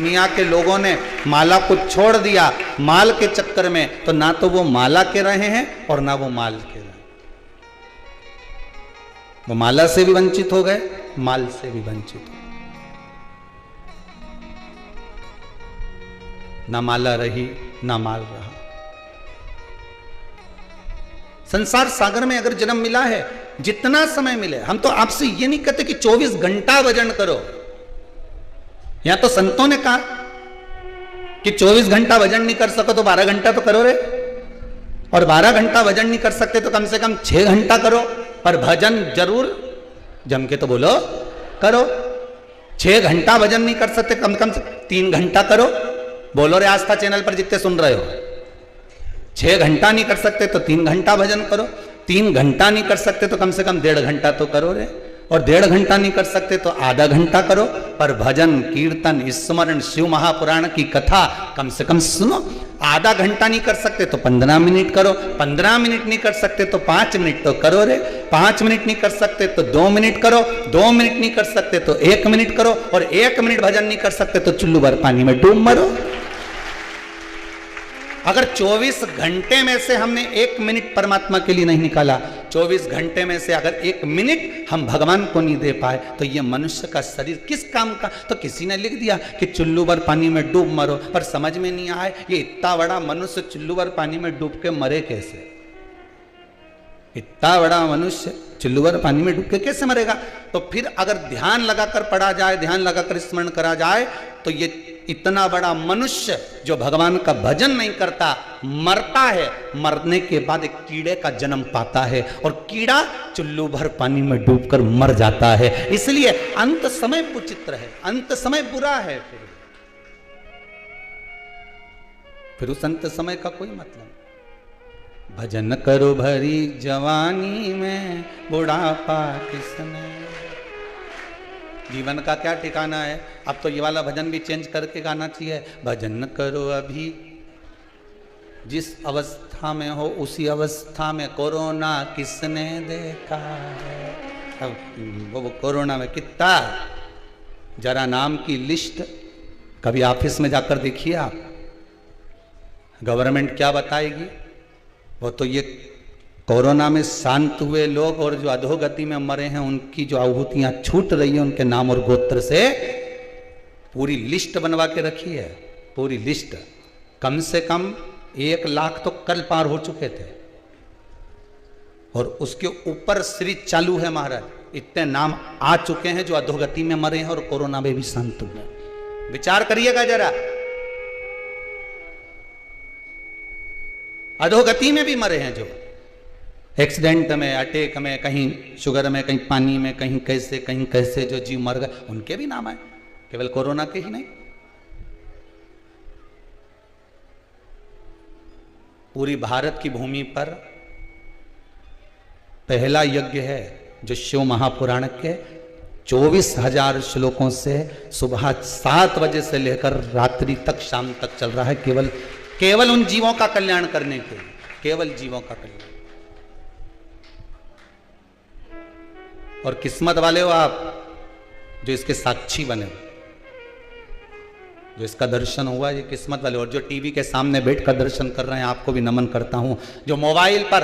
दुनिया के लोगों ने माला को छोड़ दिया माल के चक्कर में, तो ना तो वो माला के रहे हैं और ना वो माल के रहे। वो माला से भी वंचित हो गए, माल से भी वंचित हो गए। ना माला रही ना माल रहा। संसार सागर में अगर जन्म मिला है, जितना समय मिले, हम तो आपसे ये नहीं कहते कि 24 घंटा भजन करो। यहां तो संतों ने कहा कि 24 घंटा भजन नहीं कर सको तो 12 घंटा तो करो रे, और 12 घंटा भजन नहीं कर सकते तो कम से कम 6 घंटा करो, पर भजन जरूर जम के तो बोलो करो। 6 घंटा भजन नहीं कर सकते, कम से कम 3 घंटा करो। बोलो रे आस्था चैनल पर जितने सुन रहे हो, 6 घंटा नहीं कर सकते तो 3 घंटा भजन करो। 3 घंटा नहीं कर सकते तो कम से कम 1.5 घंटा तो करो रे, और 1.5 घंटा नहीं कर सकते तो आधा घंटा करो। पर भजन कीर्तन स्मरण शिव महापुराण की कथा कम से कम सुनो। आधा घंटा नहीं कर सकते तो 15 मिनट करो, 15 मिनट नहीं कर सकते तो 5 मिनट तो करो रे, 5 मिनट नहीं कर सकते तो 2 मिनट करो, 2 मिनट नहीं कर सकते तो 1 मिनट करो, और 1 मिनट भजन नहीं कर सकते तो चुल्लू भर पानी में डूब मरो। अगर 24 घंटे में से हमने 1 मिनट परमात्मा के लिए नहीं निकाला, 24 घंटे में से अगर 1 मिनट हम भगवान को नहीं दे पाए, तो ये मनुष्य का शरीर किस काम का। तो किसी ने लिख दिया कि चुल्लू भर पानी में डूब मरो, पर समझ में नहीं आए ये इतना बड़ा मनुष्य चुल्लू भर पानी में डूब के मरे कैसे। इतना बड़ा मनुष्य चुल्लू भर पानी में डूब के कैसे मरेगा। तो फिर अगर ध्यान लगाकर पढ़ा जाए, ध्यान लगाकर स्मरण करा जाए, तो ये इतना बड़ा मनुष्य जो भगवान का भजन नहीं करता मरता है, मरने के बाद एक कीड़े का जन्म पाता है, और कीड़ा चुल्लू भर पानी में डूबकर मर जाता है। इसलिए अंत समय विचित्र है, अंत समय बुरा है। फिर उस अंत समय का कोई मतलब। भजन करो भरी जवानी में, बुढ़ापा किसने। जीवन का क्या ठिकाना है। अब तो ये वाला भजन भी चेंज करके गाना चाहिए। भजन करो अभी, जिस अवस्था में हो उसी अवस्था में कोरोना किसने देखा है। अब वो कोरोना में कितना, जरा नाम की लिस्ट कभी ऑफिस में जाकर देखिए आप, गवर्नमेंट क्या बताएगी। वो तो ये कोरोना में शांत हुए लोग और जो अधोगति में मरे हैं उनकी जो आहुतियां छूट रही है उनके नाम और गोत्र से, पूरी लिस्ट बनवा के रखी है। पूरी लिस्ट कम से कम 1 लाख तो कल पार हो चुके थे, और उसके ऊपर सीरीज चालू है महाराज। इतने नाम आ चुके हैं जो अधोगति में मरे हैं और कोरोना में भी शांत हुए। विचार करिएगा जरा, अधोगति में भी मरे हैं, जो एक्सीडेंट में, अटैक में, कहीं शुगर में, कहीं पानी में, कहीं कैसे जो जीव मर गए, उनके भी नाम आए, केवल कोरोना के ही नहीं। पूरी भारत की भूमि पर पहला यज्ञ है जो शिव महापुराण के 24,000 श्लोकों से सुबह 7 बजे से लेकर रात्रि तक, शाम तक चल रहा है, केवल उन जीवों का कल्याण करने के लिए, केवल जीवों का कल्याण। और किस्मत वाले हो आप जो इसके साक्षी बने, जो इसका दर्शन हुआ, ये किस्मत वाले। और जो टीवी के सामने बैठकर दर्शन कर रहे हैं, आपको भी नमन करता हूं। जो मोबाइल पर,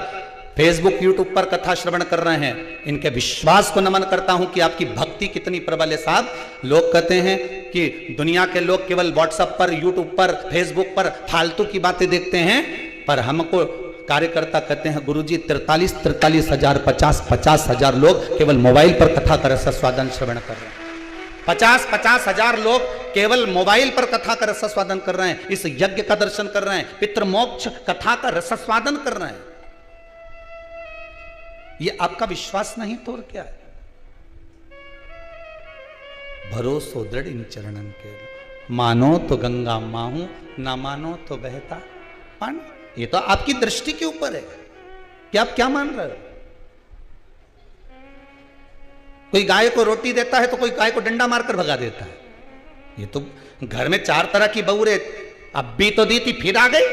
फेसबुक, यूट्यूब पर कथा श्रवण कर रहे हैं, इनके विश्वास को नमन करता हूं कि आपकी भक्ति कितनी प्रबल है साहब। लोग कहते हैं कि दुनिया के लोग केवल व्हाट्सएप पर, यूट्यूब पर, फेसबुक पर फालतू की बातें देखते हैं, पर हमको कार्यकर्ता कहते हैं गुरुजी 43 हजार, 50 हजार लोग केवल मोबाइल पर कथा का रसास्वादन श्रवण कर रहे हैं। 50 हजार लोग केवल मोबाइल पर कथा का रसास्वादन कर रहे हैं, इस यज्ञ का दर्शन कर रहे हैं, पितृमोक्ष कथा का रसास्वादन कर रहे हैं। ये आपका विश्वास नहीं तो और क्या है। भरोसो दृढ़ इन चरणन के, मानो तो गंगा माहू, ना मानो तो बहता पानी। ये तो आपकी दृष्टि के ऊपर है कि आप क्या मान रहे हो। कोई गाय को रोटी देता है तो कोई गाय को डंडा मारकर भगा देता है। ये तो घर में 4 तरह की बहू रे, अब भी तो दी थी फिर आ गई,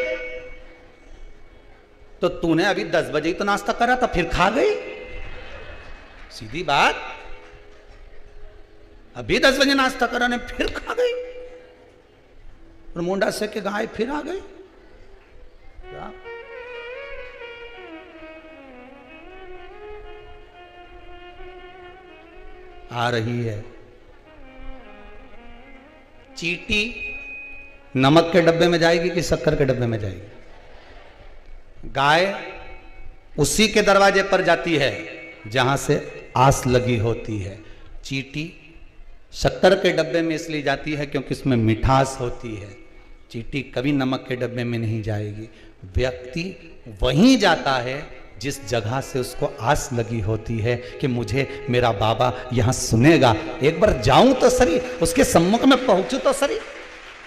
तो तूने अभी 10 बजे ही तो नाश्ता करा था फिर खा गई। सीधी बात, अभी 10 बजे नाश्ता करा ने फिर खा गई। और मुंडा से के गाय फिर आ गई। आ रही है चींटी, नमक के डब्बे में जाएगी कि शक्कर के डब्बे में जाएगी? गाय उसी के दरवाजे पर जाती है जहां से आस लगी होती है। चींटी शक्कर के डब्बे में इसलिए जाती है क्योंकि इसमें मिठास होती है। चींटी कभी नमक के डब्बे में नहीं जाएगी। व्यक्ति वहीं जाता है जिस जगह से उसको आस लगी होती है कि मुझे मेरा बाबा यहां सुनेगा, एक बार जाऊं तो सही, उसके सम्मुख में पहुंचू तो सही।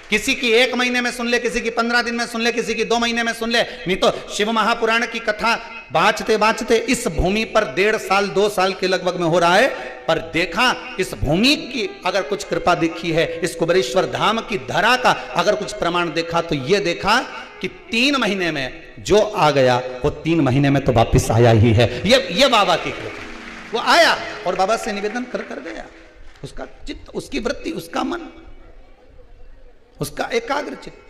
किसी की 1 महीने में सुन ले, किसी की 15 दिन में सुन ले, किसी की 2 महीने में सुन ले, नहीं तो शिव महापुराण की कथा बाँचते बाँचते इस भूमि पर 1.5 साल 2 साल के लगभग में हो रहा है। पर देखा इस भूमि की अगर कुछ कृपा दिखी है, इस कुबेरेश्वर धाम की धरा का अगर कुछ प्रमाण देखा तो यह देखा कि 3 महीने में जो आ गया वो 3 महीने में तो वापिस आया ही है। ये बाबा की कृपा। वो आया और बाबा से निवेदन कर गया। उसका चित्त, उसकी वृत्ति, उसका मन, उसका एकाग्र चित्त,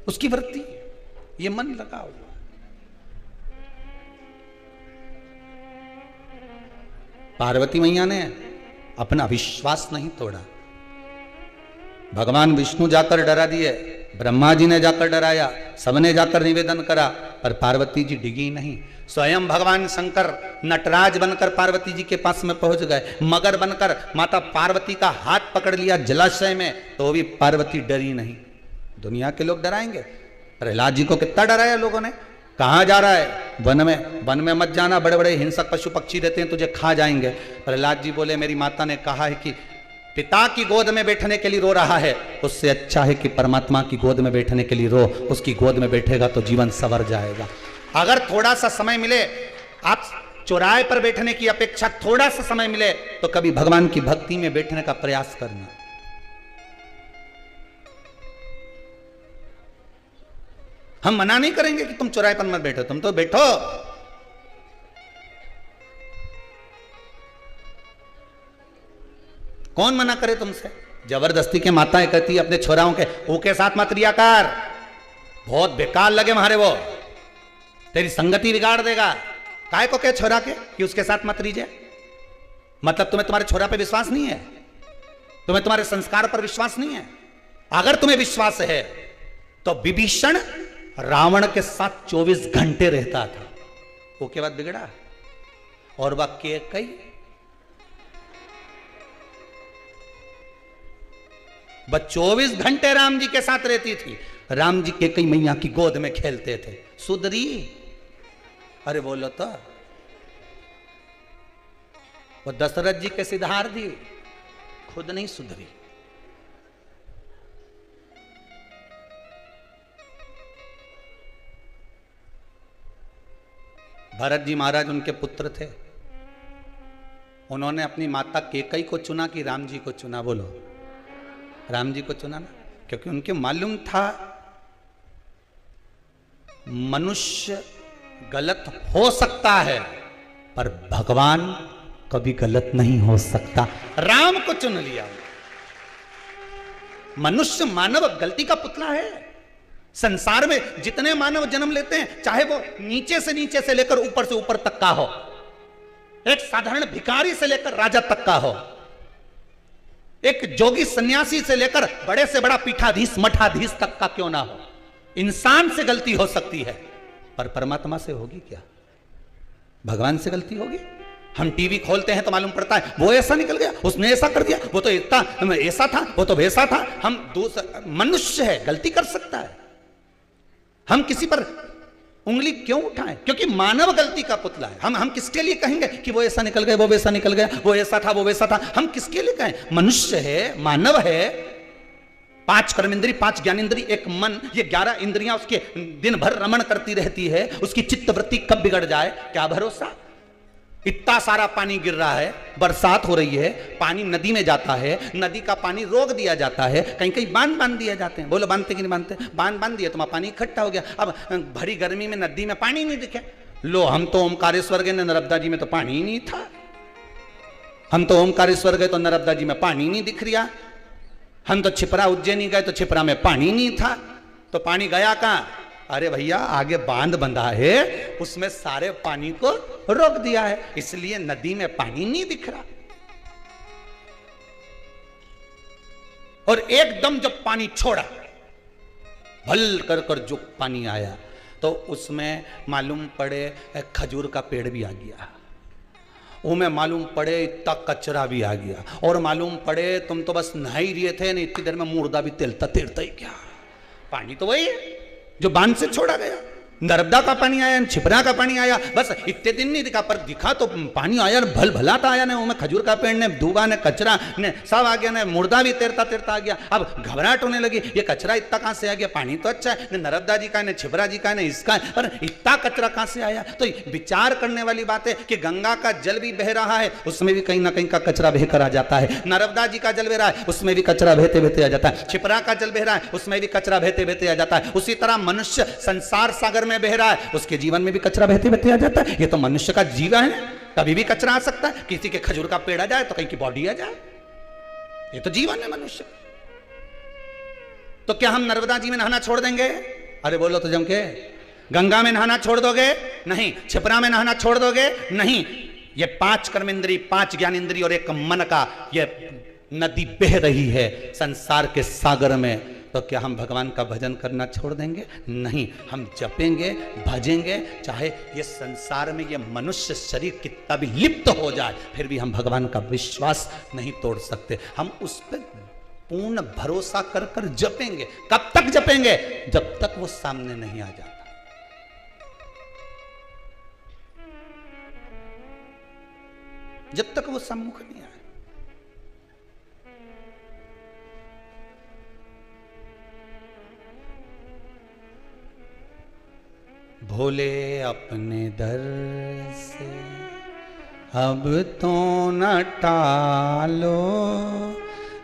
उसकी वृत्ति, ये मन लगा हुआ। पार्वती मैया ने अपना विश्वास नहीं तोड़ा। भगवान विष्णु जाकर डरा दिए, ब्रह्मा जी ने जाकर डराया, सबने जाकर निवेदन करा, पर पार्वती जी डिगी नहीं। स्वयं भगवान शंकर नटराज बनकर पार्वती जी के पास में पहुंच गए, मगर बनकर माता पार्वती का हाथ पकड़ लिया जलाशय में, तो भी पार्वती डरी नहीं। दुनिया के लोग डराएंगे, प्रहलाद जी को कितना डराया लोगों ने। कहां जा रहा है? वन में मत जाना, बड़े बड़े हिंसक पशु पक्षी रहते हैं, तुझे खा जाएंगे। प्रहलाद जी बोले मेरी माता ने कहा है कि पिता की गोद में बैठने के लिए रो रहा है, उससे अच्छा है कि परमात्मा की गोद में बैठने के लिए रो। उसकी गोद में बैठेगा तो जीवन संवर जाएगा। अगर थोड़ा सा समय मिले, आप चौराहे पर बैठने की अपेक्षा थोड़ा सा समय मिले तो कभी भगवान की भक्ति में बैठने का प्रयास करना। हम मना नहीं करेंगे कि तुम चौराहे पर मत बैठो, तुम तो बैठो। कौन मना करे तुमसे? जबरदस्ती के माताएं कहती अपने छोराओं के ऊके साथ मत रिया कर, बहुत बेकार लगे हमारे, वो तेरी संगति बिगाड़ देगा। काय को कहे छोरा के कि उसके साथ मत रीजे? मतलब तुम्हें तुम्हारे छोरा पे विश्वास नहीं है, तुम्हें तुम्हारे संस्कार पर विश्वास नहीं है। अगर तुम्हें विश्वास है तो विभीषण रावण के साथ 24 घंटे रहता था, वो के बाद बिगड़ा। और वह कैकेयी बस 24 घंटे राम जी के साथ रहती थी। राम जी कैकेयी मैया की गोद में खेलते थे। सुधरी? अरे बोलो तो, वो दशरथ जी के सिधार दी, खुद नहीं सुधरी। भरत जी महाराज उनके पुत्र थे, उन्होंने अपनी माता कैकेयी को चुना कि राम जी को चुना? बोलो, राम जी को चुना ना, क्योंकि उनके मालूम था मनुष्य गलत हो सकता है पर भगवान कभी गलत नहीं हो सकता। राम को चुन लिया। मनुष्य मानव गलती का पुतला है। संसार में जितने मानव जन्म लेते हैं, चाहे वो नीचे से लेकर ऊपर से ऊपर तक का हो, एक साधारण भिखारी से लेकर राजा तक का हो, एक जोगी सन्यासी से लेकर बड़े से बड़ा पीठाधीश मठाधीश तक का क्यों ना हो, इंसान से गलती हो सकती है, पर परमात्मा से होगी क्या? भगवान से गलती होगी? हम टीवी खोलते हैं तो मालूम पड़ता है वो ऐसा निकल गया, उसने ऐसा कर दिया, वो तो ऐसा था, वो तो वैसा था। हम मनुष्य है, गलती कर सकता है। हम किसी पर उंगली क्यों उठाएं? क्योंकि मानव गलती का पुतला है। हम किसके लिए कहेंगे कि वो ऐसा निकल गया, वो वैसा निकल गया, वो ऐसा था, वो वैसा था? हम किसके लिए कहें? मनुष्य है, मानव है, 5 कर्मेंद्री, 5 ज्ञानेंद्री, एक मन, ये 11 इंद्रियां उसके दिन भर रमण करती रहती है। उसकी चित्तवृत्ति कब बिगड़ जाए क्या भरोसा? इतना सारा पानी गिर रहा है, बरसात हो रही है, पानी नदी में जाता है, नदी का पानी रोक दिया जाता है, कहीं कहीं बांध दिए जाते हैं। बोलो बांधते कि नहीं बांधते? बांध दिए तो पानी इकट्ठा हो गया। अब भरी गर्मी में नदी में पानी नहीं दिखे। लो, हम तो ओमकारेश्वर गए, नर्मदा जी में तो पानी ही नहीं था। हम तो ओमकारेश्वर गए तो नर्मदा जी में पानी नहीं दिख रहा। हम तो छिपरा उज्जैनी गए तो छिपरा में पानी नहीं था, तो पानी गया कहां? अरे भैया आगे बांध बंधा है, उसमें सारे पानी को रोक दिया है, इसलिए नदी में पानी नहीं दिख रहा। और एकदम जब पानी छोड़ा, भल कर कर जो पानी आया, तो उसमें मालूम पड़े खजूर का पेड़ भी आ गया, उनमें मालूम पड़े इतना कचरा भी आ गया, और मालूम पड़े तुम तो बस नहा ही रहे थे, नहीं इतनी देर में मुर्दा भी तेलता तेरता ही गया। पानी तो वही है जो बांध से छोड़ा गया। नर्मदा का पानी आया, छिपरा का पानी आया, बस इतने दिन नहीं दिखा, पर दिखा तो पानी आया, भल भला था आया, ने उनमें खजूर का पेड़ ने, दूबा ने, कचरा ने सब आ गया, ने मुर्दा भी तैरता तैरता आ गया। अब घबराहट होने लगी, ये कचरा इतना कहां से आ गया? पानी तो अच्छा है, ने नर्मदा जी का, ने छिपरा जी का, ने इसका, पर इतना कचरा कहां से आया? तो विचार करने वाली बात है कि गंगा का जल भी बह रहा है, उसमें भी कहीं ना कहीं का कचरा बह कर आ जाता है। नर्मदा जी का जल बह रहा है, उसमें भी कचरा बहते बहते आ जाता है। छिपरा का जल बह रहा है, उसमें भी कचरा बहते बहते आ जाता है। उसी तरह मनुष्य संसार सागर में बह रहा है, के जीवन में भी कचरा बहते बहते आ जाता है। ये तो मनुष्य का जीवन है, कभी भी कचरा आ सकता है। किसी के खजूर का पेड़ आ जाए तो कहीं की बॉडी आ जाए, ये तो जीवन है मनुष्य। तो क्या हम नर्मदा जी में नहाना छोड़ देंगे? अरे बोलो तो जम के। गंगा में नहाना छोड़ दोगे? नहीं। छिपरा में नहाना छोड़ दोगे? नहीं। ये 5 कर्मेंद्री, 5 ज्ञानेंद्री और 1 मन का ये नदी बह रही है संसार के सागर में, तो क्या हम भगवान का भजन करना छोड़ देंगे? नहीं। हम जपेंगे, भजेंगे, चाहे ये संसार में ये मनुष्य शरीर कितना भी लिप्त हो जाए, फिर भी हम भगवान का विश्वास नहीं तोड़ सकते। हम उस पर पूर्ण भरोसा कर कर जपेंगे। कब तक जपेंगे? जब तक वो सामने नहीं आ जाता। जब तक वो सम्मुख नहीं आए। भोले अपने दर से अब तो न टालो,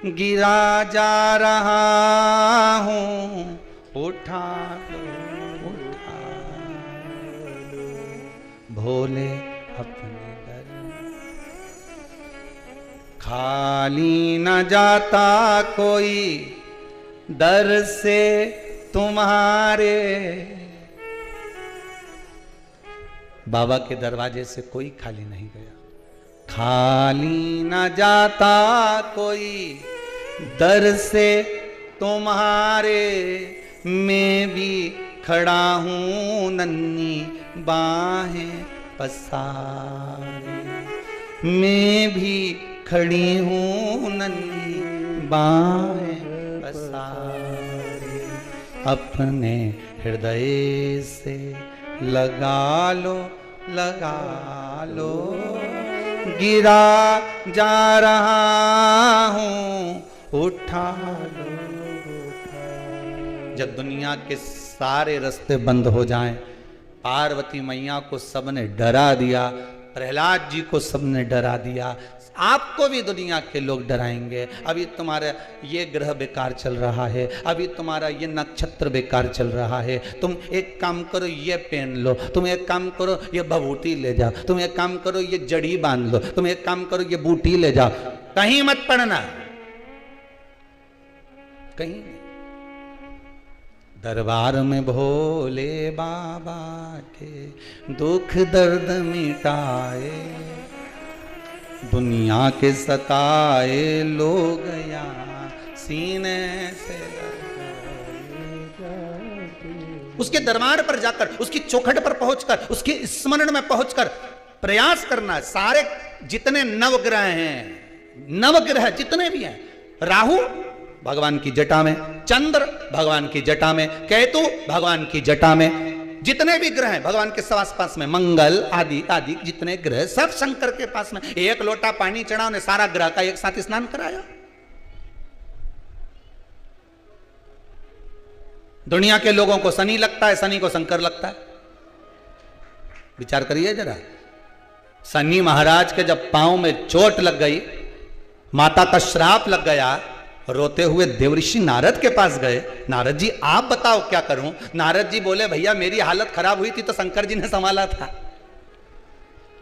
गिरा जा रहा हूं, उठा लो, उठा लो। भोले अपने दर खाली न जाता कोई दर से तुम्हारे। बाबा के दरवाजे से कोई खाली नहीं गया। खाली न जाता कोई दर से तुम्हारे, मैं भी खड़ा हूं नन्ही बाहें पसारे। मैं भी खड़ी हूं नन्ही बाहें पसारे। अपने हृदय से लगा लो, लगा लो, गिरा जा रहा हूं, उठा लो, उठा। जब दुनिया के सारे रास्ते बंद हो जाएं, पार्वती मैया को सबने डरा दिया, प्रहलाद जी को सबने डरा दिया, आपको भी दुनिया के लोग डराएंगे। अभी तुम्हारा ये ग्रह बेकार चल रहा है, अभी तुम्हारा ये नक्षत्र बेकार चल रहा है, तुम एक काम करो ये पहन लो, तुम एक काम करो ये भभूति ले जाओ, तुम एक काम करो ये जड़ी बांध लो, तुम एक काम करो ये बूटी ले जाओ। कहीं मत पड़ना, कहीं नहीं। दरबार में भोले बाबा के दुख दर्द मिटाए, दुनिया के सताए लोग यहाँ सीने से। उसके दरबार पर जाकर, उसकी चौखट पर पहुंचकर, उसके स्मरण में पहुंचकर प्रयास करना। सारे जितने नवग्रह हैं, नवग्रह जितने भी हैं, राहु भगवान की जटा में, चंद्र भगवान की जटा में, केतु भगवान की जटा में, जितने भी ग्रह हैं भगवान के पास में, मंगल आदि आदि जितने ग्रह सब शंकर के पास में। एक लोटा पानी चढ़ा, उन्हें सारा ग्रह का एक साथ स्नान कराया। दुनिया के लोगों को शनि लगता है, शनि को शंकर लगता है। विचार करिए जरा। शनि महाराज के जब पांव में चोट लग गई, माता का श्राप लग गया, रोते हुए देवऋषि नारद के पास गए। नारद जी आप बताओ क्या करूं? नारद जी बोले भैया मेरी हालत खराब हुई थी तो शंकर जी ने संभाला था।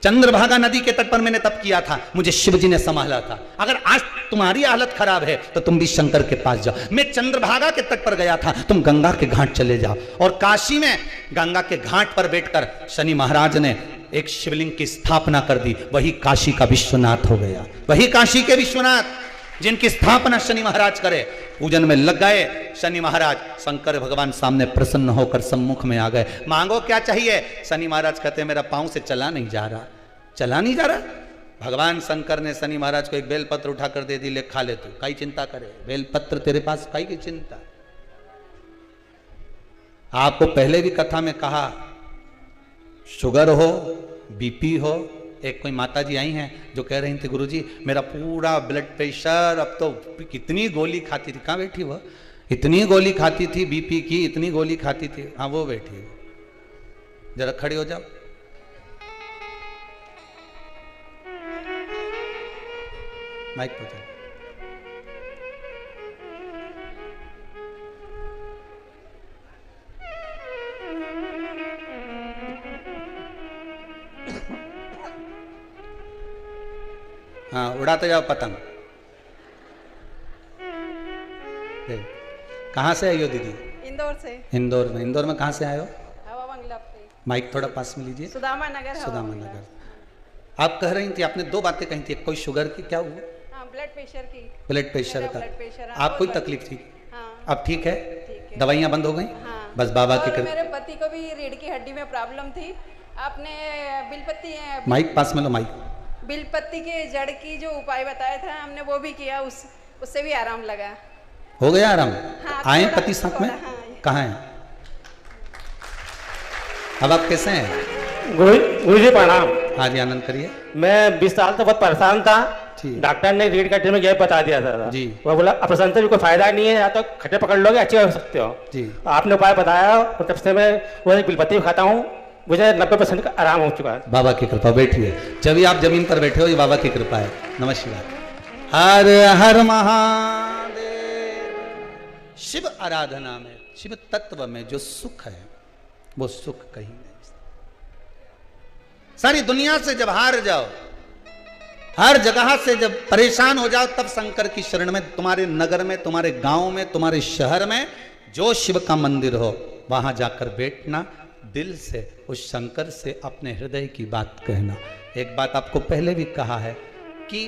चंद्रभागा नदी के तट पर मैंने तप किया था, मुझे शिव जी ने संभाला था। अगर आज तुम्हारी हालत खराब है तो तुम भी शंकर के पास जाओ। मैं चंद्रभागा के तट पर गया था, तुम गंगा के घाट चले जाओ। और काशी में गंगा के घाट पर बैठकर शनि महाराज ने एक शिवलिंग की स्थापना कर दी, वही काशी का विश्वनाथ हो गया। वही काशी के विश्वनाथ जिनकी स्थापना शनि महाराज करे। पूजन में लग गए शनि महाराज, शंकर भगवान सामने प्रसन्न होकर सम्मुख में आ गए। मांगो क्या चाहिए? शनि महाराज कहते मेरा पांव से चला नहीं जा रहा, चला नहीं जा रहा। भगवान शंकर ने शनि महाराज को एक बेलपत्र उठाकर दे दी, ले खा ले तू, काई चिंता करे, बेलपत्र तेरे पास, काई की चिंता। आपको पहले भी कथा में कहा, शुगर हो, बीपी हो। एक कोई माता जी आई हैं जो कह रही थी गुरुजी मेरा पूरा ब्लड प्रेशर, अब तो कितनी गोली खाती थी, कहाँ बैठी वो, इतनी गोली खाती थी बीपी की, इतनी गोली खाती थी। हाँ वो बैठी है, जरा खड़ी हो जाओ। माइक पे जाओ। हाँ उड़ाते जाओ पतंग। कहाँ से आई हो दीदी? इंदौर से। इंदौर में? इंदौर में कहाँ से आए हो? हवा बंगला पे। माइक थोड़ा पास में लीजिए। सुदामा नगर। सुदामा नगर। आप कह रही थी, आपने दो बातें कही थी, कोई शुगर की, क्या हुआ? हाँ ब्लड प्रेशर की। ब्लड प्रेशर का? Blood pressure. आप कोई तकलीफ थी? हाँ। अब ठीक है? ठीक है। दवाइयाँ बंद हो गई? हाँ। बस बाबा की और कृपा। मेरे पति को भी रीढ़ की हड्डी में प्रॉब्लम थी, आपने बिलपत्ती माइक पास में लो, माइक। बिलपत्ती के जड़ की जो उपाय बताया था हमने वो भी किया, उससे भी आराम लगा। हो गया आराम? हाँ, आए पति साथ में? हाँ। कहाँ हैं? अब आप कैसे हैं? गुरु जी प्रणाम। हाँ जी आनंद करिए। मैं 20 साल से बहुत परेशान था, जी। डॉक्टर ने रीढ़ की हड्डी में गैप बता दिया था जी। वो बोला ऑपरेशन से भी कोई फायदा नहीं है, या तो खट्टे पकड़ लोगे अच्छे हो सकते हो जी। आपने उपाय बताया और तब से मैं वो बिलपत्ती खाता हूँ, मुझे 90% का आराम हो चुका है। बाबा की कृपा। बैठिए, जब भी आप जमीन पर बैठे हो ये बाबा की कृपा है। नमस्कार। हर हर महादेव। शिव आराधना में, शिव तत्व में जो सुख है वो सुख कहीं नहीं। सारी दुनिया से जब हार जाओ, हर जगह से जब परेशान हो जाओ, तब शंकर की शरण में, तुम्हारे नगर में, तुम्हारे गांव में, तुम्हारे शहर में जो शिव का मंदिर हो वहां जाकर बैठना, दिल से उस शंकर से अपने हृदय की बात कहना। एक बात आपको पहले भी कहा है कि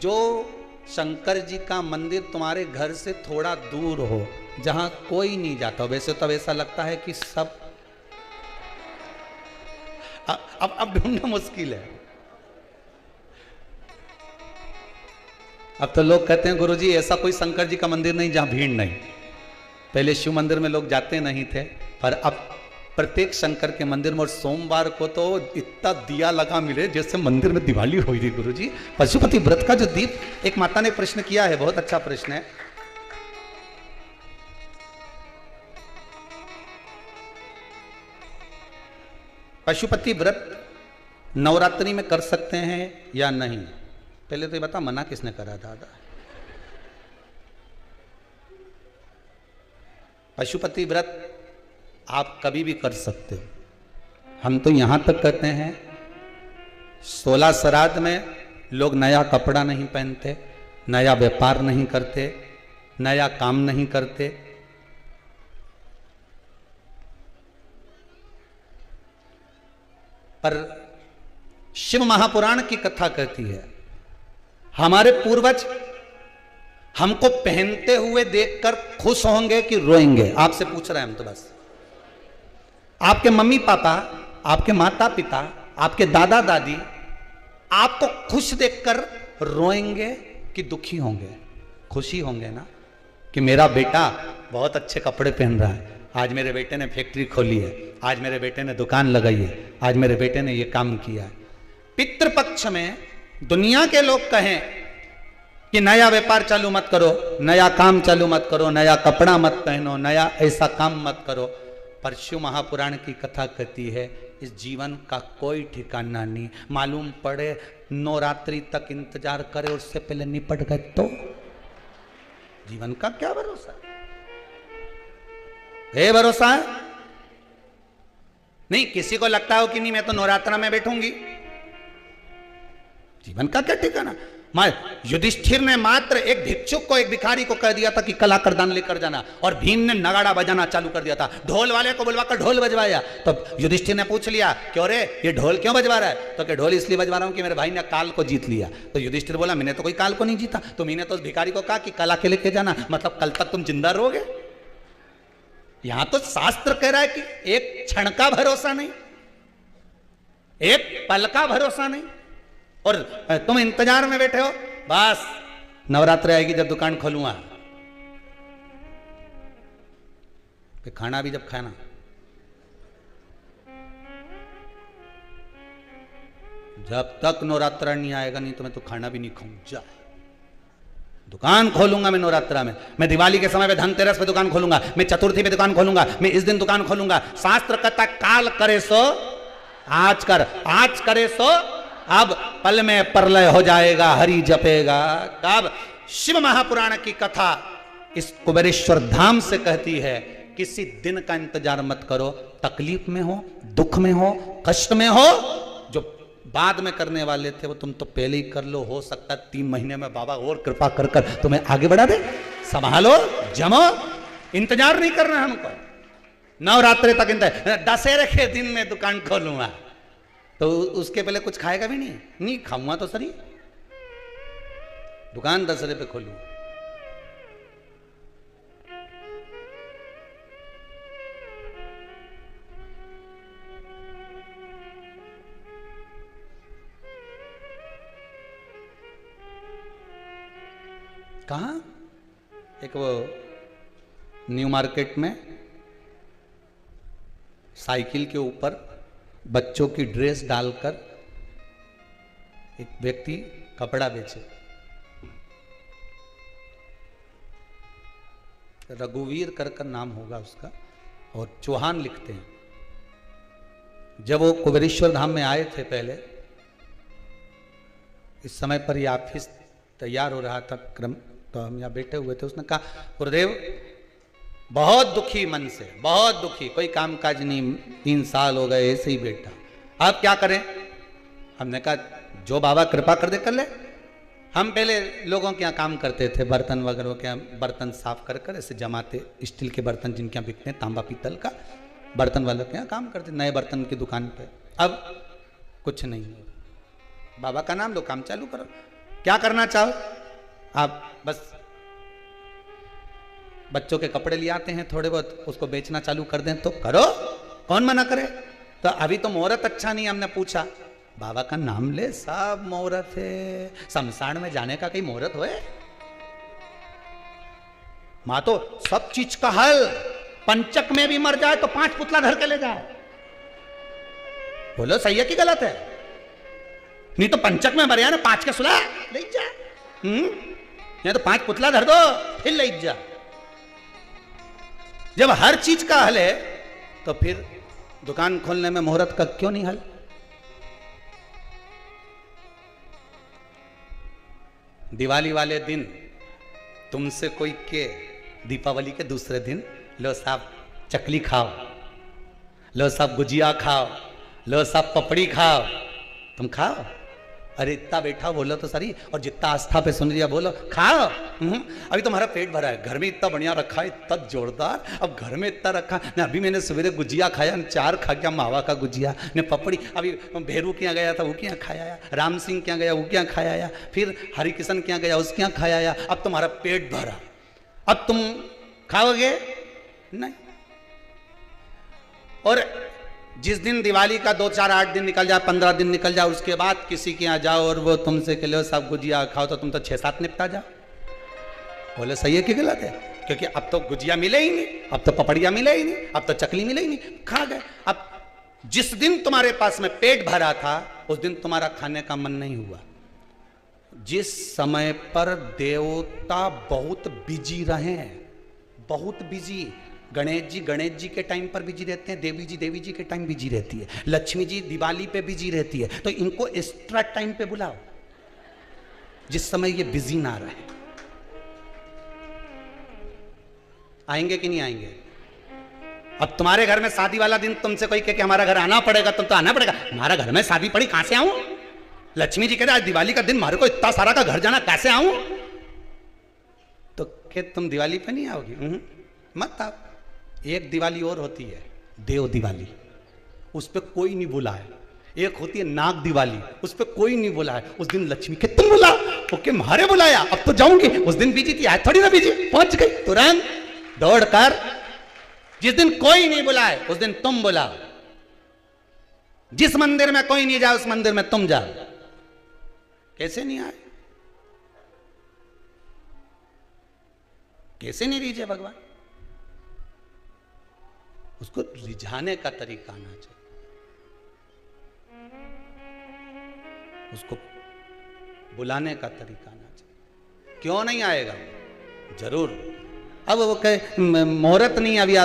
जो शंकर जी का मंदिर तुम्हारे घर से थोड़ा दूर हो, जहां कोई नहीं जाता, वैसे तो ऐसा लगता है कि सब अब ढूंढना मुश्किल है। अब तो लोग कहते हैं गुरुजी ऐसा कोई शंकर जी का मंदिर नहीं जहां भीड़ नहीं। पहले शिव मंदिर में लोग जाते नहीं थे, पर अब प्रत्येक शंकर के मंदिर में, और सोमवार को तो इतना दिया लगा मिले जैसे मंदिर में दिवाली हुई थी गुरुजी। पशुपति व्रत का जो दीप, एक माता ने प्रश्न किया है, बहुत अच्छा प्रश्न है। पशुपति व्रत नवरात्रि में कर सकते हैं या नहीं? पहले तो ये बता, मना किसने करा दादा? पशुपति व्रत आप कभी भी कर सकते हो। हम तो यहां तक कहते हैं 16 श्राद्ध में लोग नया कपड़ा नहीं पहनते, नया व्यापार नहीं करते, नया काम नहीं करते। पर शिव महापुराण की कथा कहती है, हमारे पूर्वज हमको पहनते हुए देखकर खुश होंगे कि रोएंगे? आपसे पूछ रहे हैं हम तो बस। आपके मम्मी पापा, आपके माता पिता, आपके दादा दादी आपको खुश देखकर रोएंगे कि दुखी होंगे? खुशी होंगे ना कि मेरा बेटा बहुत अच्छे कपड़े पहन रहा है, आज मेरे बेटे ने फैक्ट्री खोली है, आज मेरे बेटे ने दुकान लगाई है, आज मेरे बेटे ने ये काम किया है। पितृपक्ष में दुनिया के लोग कहें कि नया व्यापार चालू मत करो, नया काम चालू मत करो, नया कपड़ा मत पहनो, नया ऐसा काम मत करो, पर शिव महापुराण की कथा कहती है इस जीवन का कोई ठिकाना नहीं। मालूम पड़े नवरात्रि तक इंतजार करे, उससे पहले निपट गए तो जीवन का क्या भरोसा है? भरोसा है नहीं। किसी को लगता हो कि नहीं मैं तो नवरात्रा में बैठूंगी, जीवन का क्या ठिकाना। युधिष्ठिर ने मात्र एक भिक्षुक को, एक भिखारी को कह दिया था कि कला कर दान लेकर जाना, और भीम ने नगाड़ा बजाना चालू कर दिया था, ढोल वाले को बुलवाकर ढोल बजवाया। तो युधिष्ठिर ने पूछ लिया, क्यों रे ये ढोल क्यों बजवा रहा है? तो कि ढोल इसलिए बजवा रहा हूं कि मेरे भाई ने काल को जीत लिया। तो युधिष्ठिर बोला, मैंने तो कोई काल को नहीं जीता, तुमने तो उस भिखारी को कहा कि कला के लेके जाना, मतलब कल तक तुम जिंदा रहोगे। यहां तो शास्त्र कह रहा है कि एक क्षण का भरोसा नहीं, एक पल का भरोसा नहीं, और तुम इंतजार में बैठे हो, बस नवरात्रि आएगी जब दुकान खोलूंगा, फिर खाना भी जब खाना। जब तक नवरात्रा नहीं आएगा नहीं तो मैं तो खाना भी नहीं खाऊंगा। दुकान खोलूंगा मैं नवरात्रा में, मैं दिवाली के समय पे धनतेरस पे दुकान खोलूंगा, मैं चतुर्थी पे दुकान खोलूंगा, मैं इस दिन दुकान खोलूंगा। शास्त्र कहता काल करे सो आज कर, आज करे सो अब, पल में प्रलय हो जाएगा, हरि जपेगा कब। शिव महापुराण की कथा इस कुबेरेश्वर धाम से कहती है, किसी दिन का इंतजार मत करो, तकलीफ में हो, दुख में हो, कष्ट में हो, जो बाद में करने वाले थे वो तुम तो पहले ही कर लो। हो सकता है 3 महीने में बाबा और कृपा कर कर तुम्हें आगे बढ़ा दे। संभालो, जमो, इंतजार नहीं करना हमको। नवरात्रि तक इंतजार, दशहरे के दिन में दुकान खोलूंगा, तो उसके पहले कुछ खाएगा भी नहीं खाऊंगा तो सही, दुकान दशहरे पे खोलूंगा। कहाँ? एक वो न्यू मार्केट में साइकिल के ऊपर बच्चों की ड्रेस डालकर एक व्यक्ति कपड़ा बेचे। रघुवीर कर नाम होगा उसका, और चौहान लिखते हैं। जब वो कुबेरेश्वर धाम में आए थे पहले, इस समय पर ये ऑफिस तैयार हो रहा था क्रम, तो हम यहाँ बैठे हुए थे। उसने कहा, गुरुदेव बहुत दुखी मन से, बहुत दुखी, कोई काम काज नहीं, 3 साल हो गए ऐसे ही बैठा, अब क्या करें? हमने कहा, जो बाबा कृपा कर दे कर ले। हम पहले लोगों के यहाँ काम करते थे, बर्तन वगैरह के यहाँ बर्तन साफ कर कर ऐसे जमाते, स्टील के बर्तन जिनके यहाँ बिकते हैं, तांबा पीतल का बर्तन वालों के यहाँ काम करते, नए बर्तन की दुकान पे। अब कुछ नहीं, बाबा का नाम लो, काम चालू करो। क्या करना चाहो आप? बस बच्चों के कपड़े ले आते हैं थोड़े बहुत, उसको बेचना चालू कर दें तो करो, कौन मना करे? तो अभी तो मुहूर्त अच्छा नहीं, हमने पूछा, बाबा का नाम ले, सब मुहूर्त है, शमशान में जाने का कहीं मुहूर्त होए? मां तो सब चीज का हल, पंचक में भी मर जाए तो 5 पुतला धर के ले जाए। बोलो सही है कि गलत है? नहीं तो पंचक में मर जाए ना, 5 के सुला ले जा, नहीं तो 5 पुतला धर दो फिर ले जा। जब हर चीज का हल है तो फिर दुकान खोलने में मुहूर्त का क्यों नहीं हल? दिवाली वाले दिन तुमसे कोई के, दीपावली के दूसरे दिन, लो साहब चकली खाओ, लो साहब गुजिया खाओ, लो साहब पपड़ी खाओ, तुम खाओ। अरे इतना बैठा बोलो तो सही, और जितना आस्था पे सुन लिया बोलो खाओ। अभी तुम्हारा पेट भरा है, घर में इतना बढ़िया रखा है, इतना जोरदार, अब घर में इतना रखा न। अभी मैंने सवेरे गुजिया खाया, 4 खा गया मावा का गुजिया ने, पपड़ी, अभी भेरू के यहाँ गया था वो के यहाँ खाया, राम सिंह के यहाँ गया वो के यहाँ खाया, फिर हरिकिशन के यहाँ गया उसके यहाँ खाया। अब तुम्हारा पेट भरा, अब तुम खाओगे नहीं। और जिस दिन दिवाली का 2, 4, 8 दिन निकल जाए, 15 दिन निकल जाए, उसके बाद किसी के यहाँ जाओ और वो तुमसे के लो सब गुजिया खाओ, तो तुम तो 6-7 निपटा जाओ। बोले सही है कि गलत है? क्योंकि अब तो गुजिया मिले ही नहीं, अब तो पपड़िया मिले ही नहीं, अब तो चकली मिले ही नहीं, खा गए। अब जिस दिन तुम्हारे पास में पेट भरा था उस दिन तुम्हारा खाने का मन नहीं हुआ। जिस समय पर देवता बहुत बिजी रहे, बहुत बिजी, गणेश जी के टाइम पर बिजी रहते हैं, देवी जी के टाइम बिजी रहती है, लक्ष्मी जी दिवाली पे बिजी रहती है, तो इनको एक्स्ट्रा टाइम पे बुलाओ जिस समय ये बिजी ना रहे। आएंगे कि नहीं आएंगे? अब तुम्हारे घर में शादी वाला दिन तुमसे कोई कहे कि हमारा घर आना पड़ेगा, तुम तो आना पड़ेगा। हमारा घर में शादी पड़ी, कहां से आऊं? लक्ष्मी जी कह रहे आज दिवाली का दिन मारे को इतना सारा का घर जाना, कैसे आऊं? तो क्या तुम दिवाली पे नहीं आओगी? मत आओ। एक दिवाली और होती है, देव दिवाली, उस पर कोई नहीं बुला है। एक होती है नाग दिवाली, उस पर कोई नहीं बुला है। उस दिन लक्ष्मी के तुम बुला, ओके मारे बुलाया, अब तो जाऊंगी। उस दिन बीजी थी, आज थोड़ी ना बीजी, पहुंच गई तुरंत दौड़कर। जिस दिन कोई नहीं बुलाए उस दिन तुम बुलाओ। जिस मंदिर में कोई नहीं जाए उस मंदिर में तुम जाओ। कैसे नहीं आए? कैसे नहीं रिझे भगवान? उसको रिझाने का तरीका आना चाहिए, उसको बुलाने का तरीका आना चाहिए। क्यों नहीं आएगा? जरूर। अब वो कहे मुहूर्त नहीं, अभी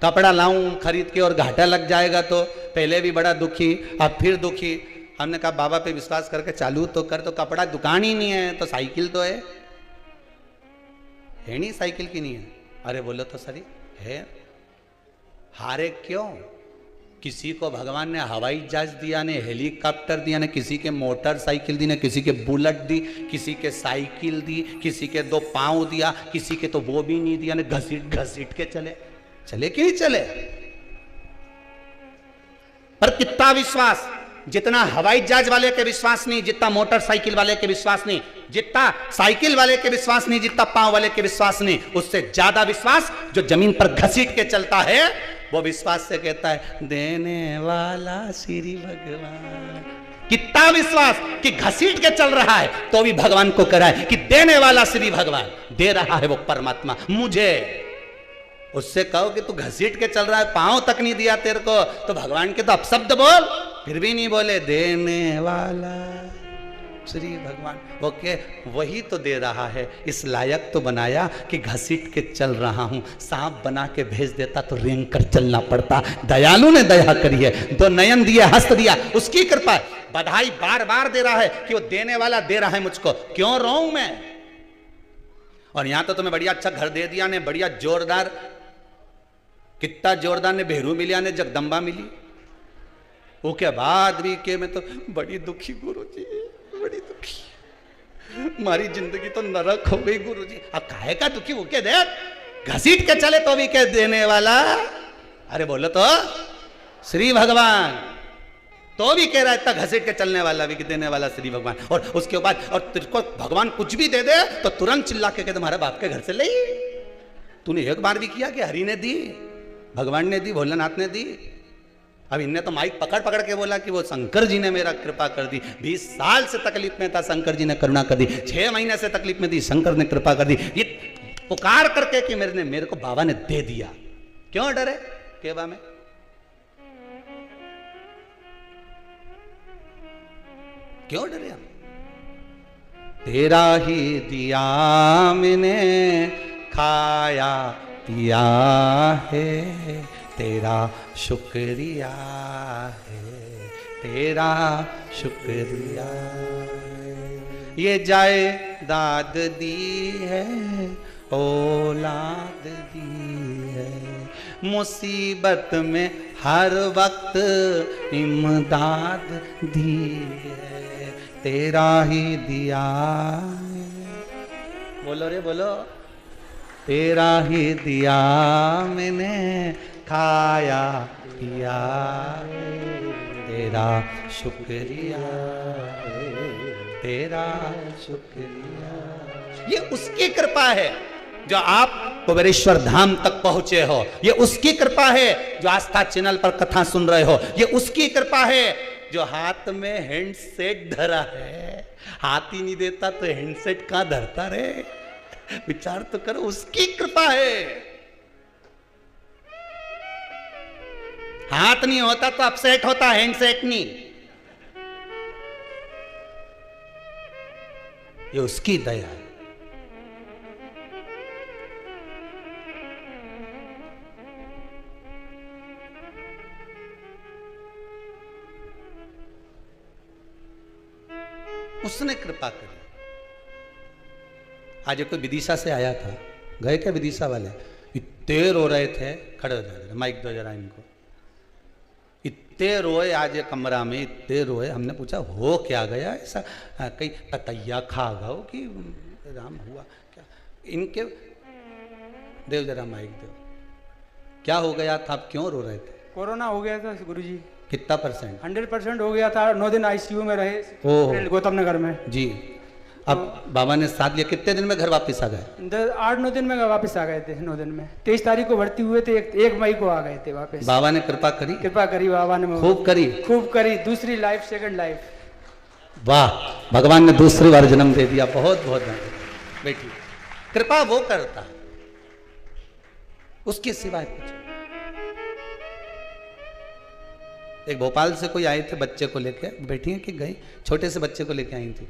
कपड़ा लाऊं खरीद के और घाटा लग जाएगा, तो पहले भी बड़ा दुखी, अब फिर दुखी। हमने कहा बाबा पे विश्वास करके चालू तो कर, तो कपड़ा दुकान ही नहीं है तो साइकिल तो है नहीं, साइकिल की नहीं है। अरे बोलो तो सही है। हारे क्यों? किसी को भगवान ने हवाई जहाज दिया, ने हेलीकॉप्टर दिया, ने किसी के मोटरसाइकिल दी, ने किसी के बुलेट दी, किसी के साइकिल दी, किसी के 2 पांव दिया, किसी के तो वो भी नहीं दिया, ने घसीट घसीट के चले। चले कि नहीं चले? पर कितना विश्वास, जितना हवाई जहाज वाले के विश्वास नहीं, जितना मोटरसाइकिल वाले के विश्वास नहीं, जितना साइकिल वाले के विश्वास नहीं, जितना पांव वाले के विश्वास नहीं, उससे ज्यादा विश्वास जो जमीन पर घसीट के चलता है, वो विश्वास से कहता है देने वाला श्री भगवान। कितना विश्वास कि घसीट के चल रहा है तो भी भगवान को कह रहा है कि देने वाला श्री भगवान, दे रहा है वो परमात्मा मुझे। उससे कहो कि तू घसीट के चल रहा है, पांव तक नहीं दिया तेरे को, तो भगवान के तो अपशब्द बोल, फिर भी नहीं बोले देने वाला श्री भगवान। ओके, वही तो दे रहा है, इस लायक तो बनाया कि घसीट के चल रहा हूं। सांप बना के भेज देता तो रेंग कर चलना पड़ता। दयालु ने दया करी है, 2 नयन दिए, हस्त दिया, उसकी कृपा है। बधाई बार बार दे रहा है कि वो देने वाला दे रहा है मुझको, क्यों रोऊं मैं? और यहां तो तुम्हें बढ़िया अच्छा घर दे दिया ने, बढ़िया जोरदार, कितना जोरदार ने भेरू मिलिया ने जगदम्बा मिली। वो के बाद भी के मैं तो बड़ी दुखी गुरुजी, बड़ी दुखी, हमारी जिंदगी तो नरक हो गई गुरुजी। अब काहे का दुखी? वो के देख घसीट के चले तो भी के देने वाला। अरे बोलो तो श्री भगवान, तो भी कह रहा है इतना घसीट के चलने वाला भी कि देने वाला श्री भगवान। और उसके बाद और तुझको भगवान कुछ भी दे दे तो तुरंत चिल्ला के तुम्हारे बाप के घर से ले। तूने एक बार भी किया कि हरि ने दी, भगवान ने दी, भोलेनाथ ने दी? अब इनने तो माइक पकड़ पकड़ के बोला कि वो शंकर जी ने मेरा कृपा कर दी। 20 साल से तकलीफ में था, शंकर जी ने करुणा कर दी। 6 महीने से तकलीफ में थी, शंकर ने कृपा कर दी। ये पुकार करके कि मेरे को बाबा ने दे दिया। क्यों डरे केवा में? क्यों डरे हम? तेरा ही दिया मैंने खाया पिया है, तेरा शुक्रिया है, तेरा शुक्रिया है। ये जायदाद दी है, औलाद दी है, मुसीबत में हर वक्त इमदाद दी है, तेरा ही दिया है। बोलो रे बोलो, तेरा ही दिया मैंने खाया पिया, तेरा शुक्रिया, तेरा शुक्रिया। ये उसकी कृपा है जो आप कुबेरेश्वर धाम तक पहुंचे हो। ये उसकी कृपा है जो आस्था चैनल पर कथा सुन रहे हो। ये उसकी कृपा है जो हाथ में हैंडसेट धरा है। हाथ ही नहीं देता तो हैंडसेट कहां धरता रे? विचार तो करो, उसकी कृपा है। हाथ नहीं होता तो अपसेट होता, हैंडसेट नहीं। ये उसकी दया है। उसने कृपा करी। आज कोई विदिशा से आया था, गए क्या विदिशा वाले? इतने रो रहे थे, खड़े हो जाए, माइक दो जरा इनको। इतने रोए आज ये कमरा में, इतने रोए। हमने पूछा हो क्या गया ऐसा, कहीं ततैया खा गओ कि राम हुआ क्या? इनके देव जरा माइक दो, क्या हो गया था, आप क्यों रो रहे थे? कोरोना हो गया था गुरुजी। कितना %? 100% हो गया था। 9 दिन आईसीयू में रहे ओह। गौतम नगर में जी। अब बाबा ने साथ लिया, कितने दिन में घर वापस आ गए? 8-9 दिन में वापस आ गए थे। 9 दिन में 23 तारीख को भर्ती हुए थे, 1 मई को आ गए थे वापस। बाबा ने कृपा करी, कृपा करी बाबा ने, खूब करी, खूब करी। दूसरी लाइफ, सेकंड लाइफ। वाह, भगवान ने दूसरी बार जन्म दे दिया। बहुत बहुत धन्यवाद बेटी। कृपा वो करता, उसके सिवाय कुछ। एक भोपाल से कोई आए थे बच्चे को लेके, बेटी है कि गई, छोटे से बच्चे को लेके आई थी,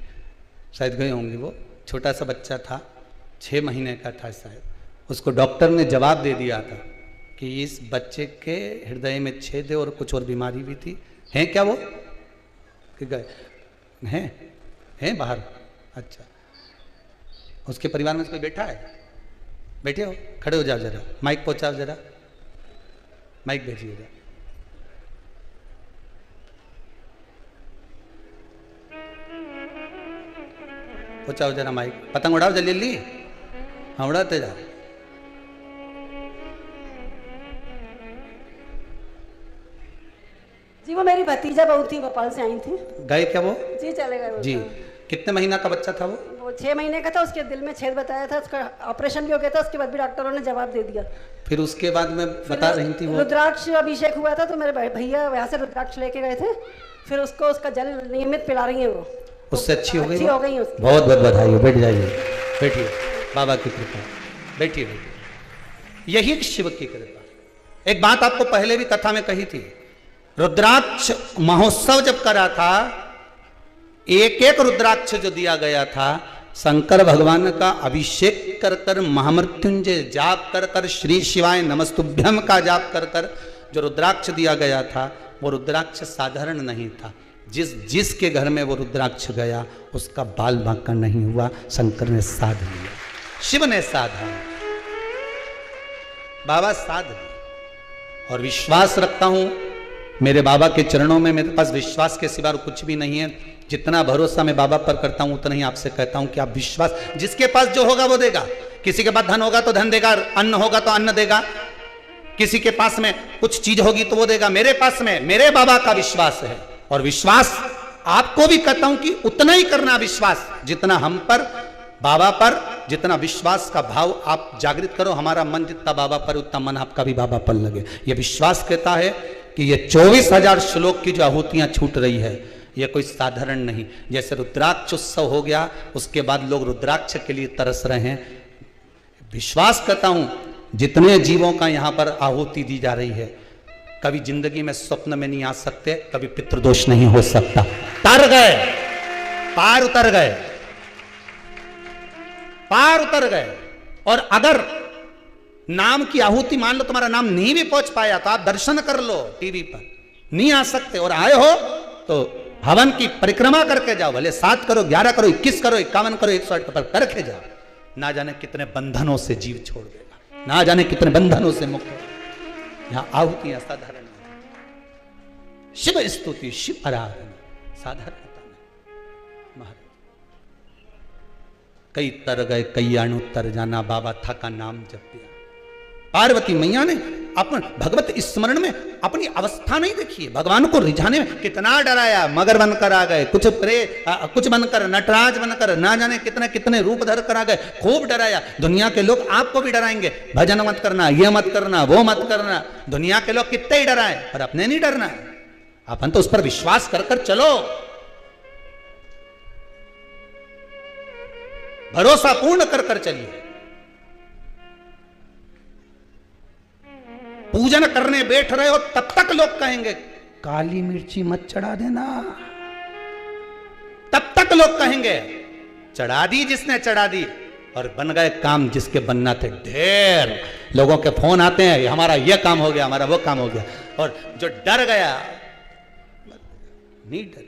शायद गई होंगी। वो छोटा सा बच्चा था, 6 महीने का था शायद। उसको डॉक्टर ने जवाब दे दिया था कि इस बच्चे के हृदय में छेद है और कुछ और बीमारी भी थी। हैं क्या वो कि गए हैं बाहर? अच्छा, उसके परिवार में से कोई बैठा है? बैठे हो, खड़े हो जाओ जरा, माइक पहुंचाओ जरा, माइक भेजिएगा। पहुंचाओ जरा माइक, पतंग उड़ाओ जल्दी जल्दी। हाँ उड़ाते जाओ। जी वो मेरी भतीजा बहू थी, भोपाल से आई थी। गए क्या वो? जी चले गए वो जी। तो। कितने महीना का बच्चा था वो? वो 6 महीने का था। उसके दिल में छेद बताया था, उसका ऑपरेशन भी हो गया था। उसके बाद भी डॉक्टरों ने जवाब दे दिया। फिर उसके बाद में बता रही थी वो, रुद्राक्ष अभिषेक हुआ था तो मेरे भैया वहाँ से रुद्राक्ष लेके गए थे। फिर उसको उसका जल नियमित पिला रही है वो। उससे अच्छी हो गई? अच्छी हो गई उसकी। बहुत बहुत बधाई हो। बैठ जाइए, बैठिए, बाबा की कृपा। बैठिए बैठिए, यही शिव की कृपा। एक बात आपको पहले भी कथा में कही थी, रुद्राक्ष महोत्सव जब करा था, एक एक रुद्राक्ष जो दिया गया था, शंकर भगवान का अभिषेक कर कर, महामृत्युंजय जाप कर कर, श्री शिवाय नमस्तुभ्यम का जाप कर कर जो रुद्राक्ष दिया गया था, वो रुद्राक्ष साधारण नहीं था। जिसके घर में वो रुद्राक्ष गया उसका बाल बांका नहीं हुआ। शंकर ने साध लिया, शिव ने साधा, बाबा साध लिया। और विश्वास रखता हूं मेरे बाबा के चरणों में, मेरे पास विश्वास के सिवा कुछ भी नहीं है। जितना भरोसा मैं बाबा पर करता हूं उतना ही आपसे कहता हूं कि आप विश्वास, जिसके पास जो होगा वो देगा। किसी के पास धन होगा तो धन देगा, अन्न होगा तो अन्न देगा, किसी के पास में कुछ चीज होगी तो वो देगा। मेरे पास में मेरे बाबा का विश्वास है, और विश्वास आपको भी कहता हूं कि उतना ही करना विश्वास जितना हम पर, बाबा पर जितना विश्वास का भाव आप जागृत करो। हमारा मन जितना बाबा पर, उतना मन आपका भी बाबा पर लगे। यह विश्वास कहता है कि ये 24,000 श्लोक की जो आहुतियां छूट रही है, यह कोई साधारण नहीं। जैसे रुद्राक्ष उत्सव हो गया, उसके बाद लोग रुद्राक्ष के लिए तरस रहे हैं। विश्वास करता हूं जितने जीवों का यहां पर आहुति दी जा रही है, कभी जिंदगी में स्वप्न में नहीं आ सकते, कभी पितृदोष नहीं हो सकता। तर गए, पार उतर गए, पार उतर गए। और अगर नाम की आहुति, मान लो तुम्हारा नाम नहीं भी पहुंच पाया तो आप दर्शन कर लो टीवी पर, नहीं आ सकते और आए हो तो हवन की परिक्रमा करके जाओ। भले 7 करो, 11 करो, 21 करो, 51 करो, 108 पर करके जाओ। ना जाने कितने बंधनों से जीव छोड़ देगा, ना जाने कितने बंधनों से मुक्त हो। यहां आहुतियां साधारण नहीं, शिव स्तुति, शिव आराधना साधारणता नहीं। महाराज कई तर गए, कई अणु तर जाना, बाबा था का नाम जप दिया। पार्वती मैया ने अपन भगवत स्मरण में अपनी अवस्था नहीं देखी है, भगवान को रिझाने में कितना डराया। मगर बनकर आ गए, कुछ बनकर, नटराज बनकर, ना जाने कितने कितने रूप धर कर आ गए, खूब डराया। दुनिया के लोग आपको भी डराएंगे, भजन मत करना, ये मत करना, वो मत करना। दुनिया के लोग कितने ही डराए, पर अपने नहीं डरना है। अपन तो उस पर विश्वास कर कर चलो, भरोसा पूर्ण कर कर चलिए। पूजन करने बैठ रहे हो तब तक लोग कहेंगे काली मिर्ची मत चढ़ा देना, तब तक लोग कहेंगे। चढ़ा दी जिसने चढ़ा दी, और बन गए काम जिसके बनना थे। ढेर लोगों के फोन आते हैं, हमारा ये काम हो गया, हमारा वो काम हो गया। और जो डर गया नहीं डर।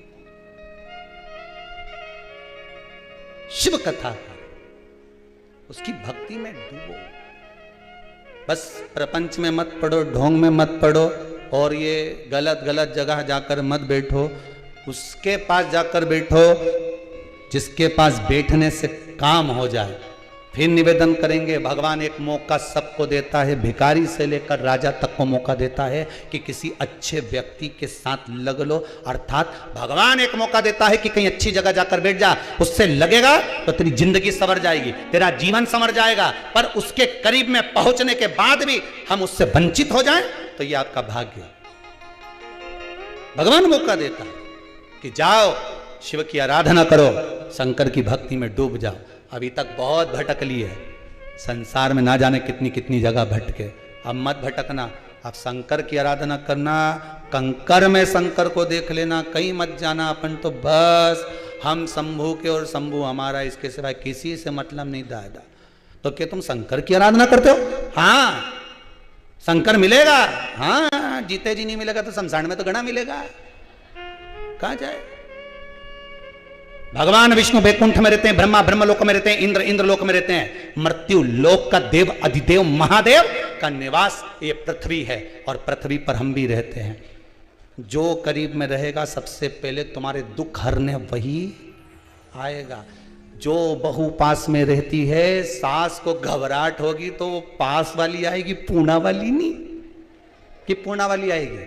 शिव कथा उसकी भक्ति में डूबो, बस प्रपंच में मत पड़ो, ढोंग में मत पड़ो, और ये गलत गलत जगह जाकर मत बैठो, उसके पास जाकर बैठो जिसके पास बैठने से काम हो जाए। फिर निवेदन करेंगे, भगवान एक मौका सबको देता है, भिखारी से लेकर राजा तक को मौका देता है कि किसी अच्छे व्यक्ति के साथ लग लो। अर्थात भगवान एक मौका देता है कि कहीं अच्छी जगह जाकर बैठ जा, उससे लगेगा तो तेरी जिंदगी संवर जाएगी, तेरा जीवन संवर जाएगा। पर उसके करीब में पहुंचने के बाद भी हम उससे वंचित हो जाएं तो यह आपका भाग्य। भगवान मौका देता है कि जाओ शिव की आराधना करो, शंकर की भक्ति में डूब जाओ। अभी तक बहुत भटक ली है संसार में, ना जाने कितनी कितनी जगह भटके। अब मत भटकना, अब शंकर की आराधना करना, कंकर में शंकर को देख लेना, कहीं मत जाना। अपन तो बस हम शंभू के और शंभू हमारा, इसके सिवाय किसी से मतलब नहीं दादा। तो क्या तुम शंकर की आराधना करते हो? हाँ शंकर मिलेगा, हाँ जीते जी नहीं मिलेगा तो शमशान में तो गणा मिलेगा, कहां जाए। भगवान विष्णु वैकुंठ में रहते हैं, ब्रह्मा ब्रह्मलोक में रहते हैं, इंद्र इंद्रलोक में रहते हैं। मृत्यु लोक का देव अधिदेव महादेव का निवास ये पृथ्वी है और पृथ्वी पर हम भी रहते हैं। जो करीब में रहेगा सबसे पहले तुम्हारे दुख हरने वही आएगा। जो बहू पास में रहती है, सास को घबराहट होगी तो वो पास वाली आएगी, पूना वाली नहीं कि पूना वाली आएगी।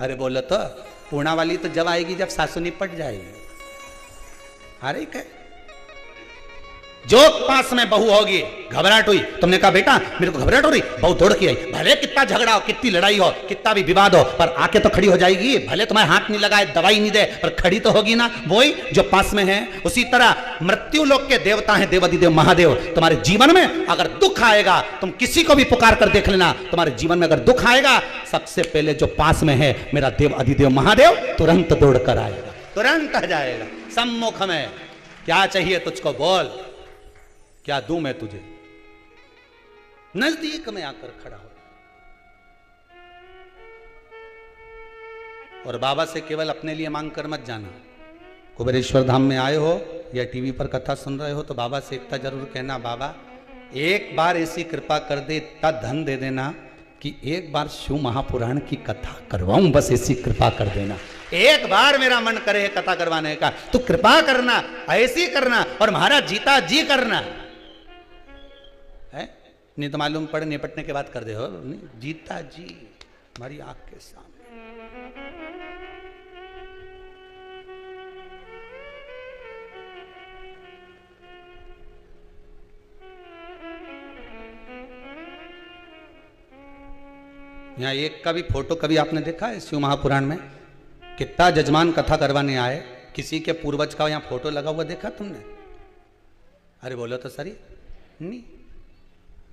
अरे बोलो तो पूना वाली तो जब आएगी जब सासू निपट जाएगी। अरे क्या जो पास में बहू होगी, घबराहट हुई, तुमने कहा बेटा मेरे को घबराहट हो रही, बहू दौड़ के आई, भले कितना झगड़ा हो, कितनी लड़ाई हो, कितना भी विवाद हो, पर आके तो खड़ी हो जाएगी। भले तुम्हारे हाथ नहीं लगाए, दवाई नहीं दे, पर खड़ी तो होगी ना, वही जो पास में है। उसी तरह मृत्यु लोक के देवता हैं देवाधिदेव महादेव। तुम्हारे जीवन में अगर दुख आएगा, तुम किसी को भी पुकार कर देख लेना, तुम्हारे जीवन में अगर दुख आएगा, सबसे पहले जो पास में है मेरा देव अधिदेव महादेव तुरंत दौड़ कर आएगा, तुरंत आ जाएगा सम्मुख में। क्या चाहिए तुझको बोल, क्या दूं मैं तुझे। नजदीक में आकर खड़ा हो। और बाबा से केवल अपने लिए मांग कर मत जाना। कुबेरेश्वर धाम में आए हो या टीवी पर कथा सुन रहे हो तो बाबा से इतना जरूर कहना, बाबा एक बार ऐसी कृपा कर दे, इतना धन दे देना कि एक बार शिव महापुराण की कथा करवाऊं, बस ऐसी कृपा कर देना। एक बार मेरा मन करे कथा करवाने का, तो कृपा करना, ऐसी करना, और महाराज जीता जी करना है। नहीं तो मालूम पड़े निपटने के बाद कर दे हो, नहीं जीता जी हमारी आंख के सामने। यहाँ एक का भी फोटो कभी आपने देखा है शिव महापुराण में? कितना जजमान कथा करवाने आए, किसी के पूर्वज का यहाँ फोटो लगा हुआ देखा तुमने? अरे बोलो तो सही नहीं।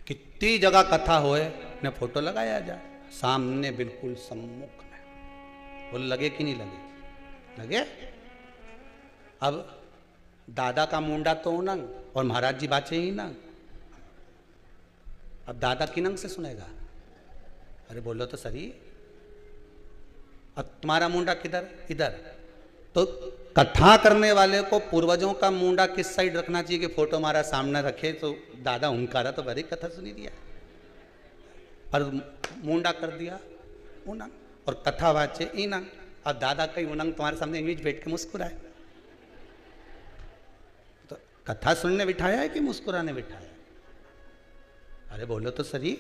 कितनी जगह कथा होए ने फोटो लगाया जाए सामने बिल्कुल सम्मुख में, बोलो लगे कि नहीं लगे? लगे। अब दादा का मुंडा तो उनंग और महाराज जी बाचे ही नंग। अब दादा की नंग से सुनेगा? अरे बोलो तो सही। अब तुम्हारा मुंडा किधर? इधर। तो कथा करने वाले को पूर्वजों का मुंडा किस साइड रखना चाहिए कि फोटो हमारा सामने रखे तो दादा हुंकारा तो बड़ी कथा सुनी दिया, और मुंडा कर दिया उनंग और कथा वाचे इनंग। अब दादा कई उनंग तुम्हारे सामने इमेज बैठ के मुस्कुराए, तो कथा सुनने बिठाया है कि मुस्कुराने बिठाया? अरे बोलो तो सही।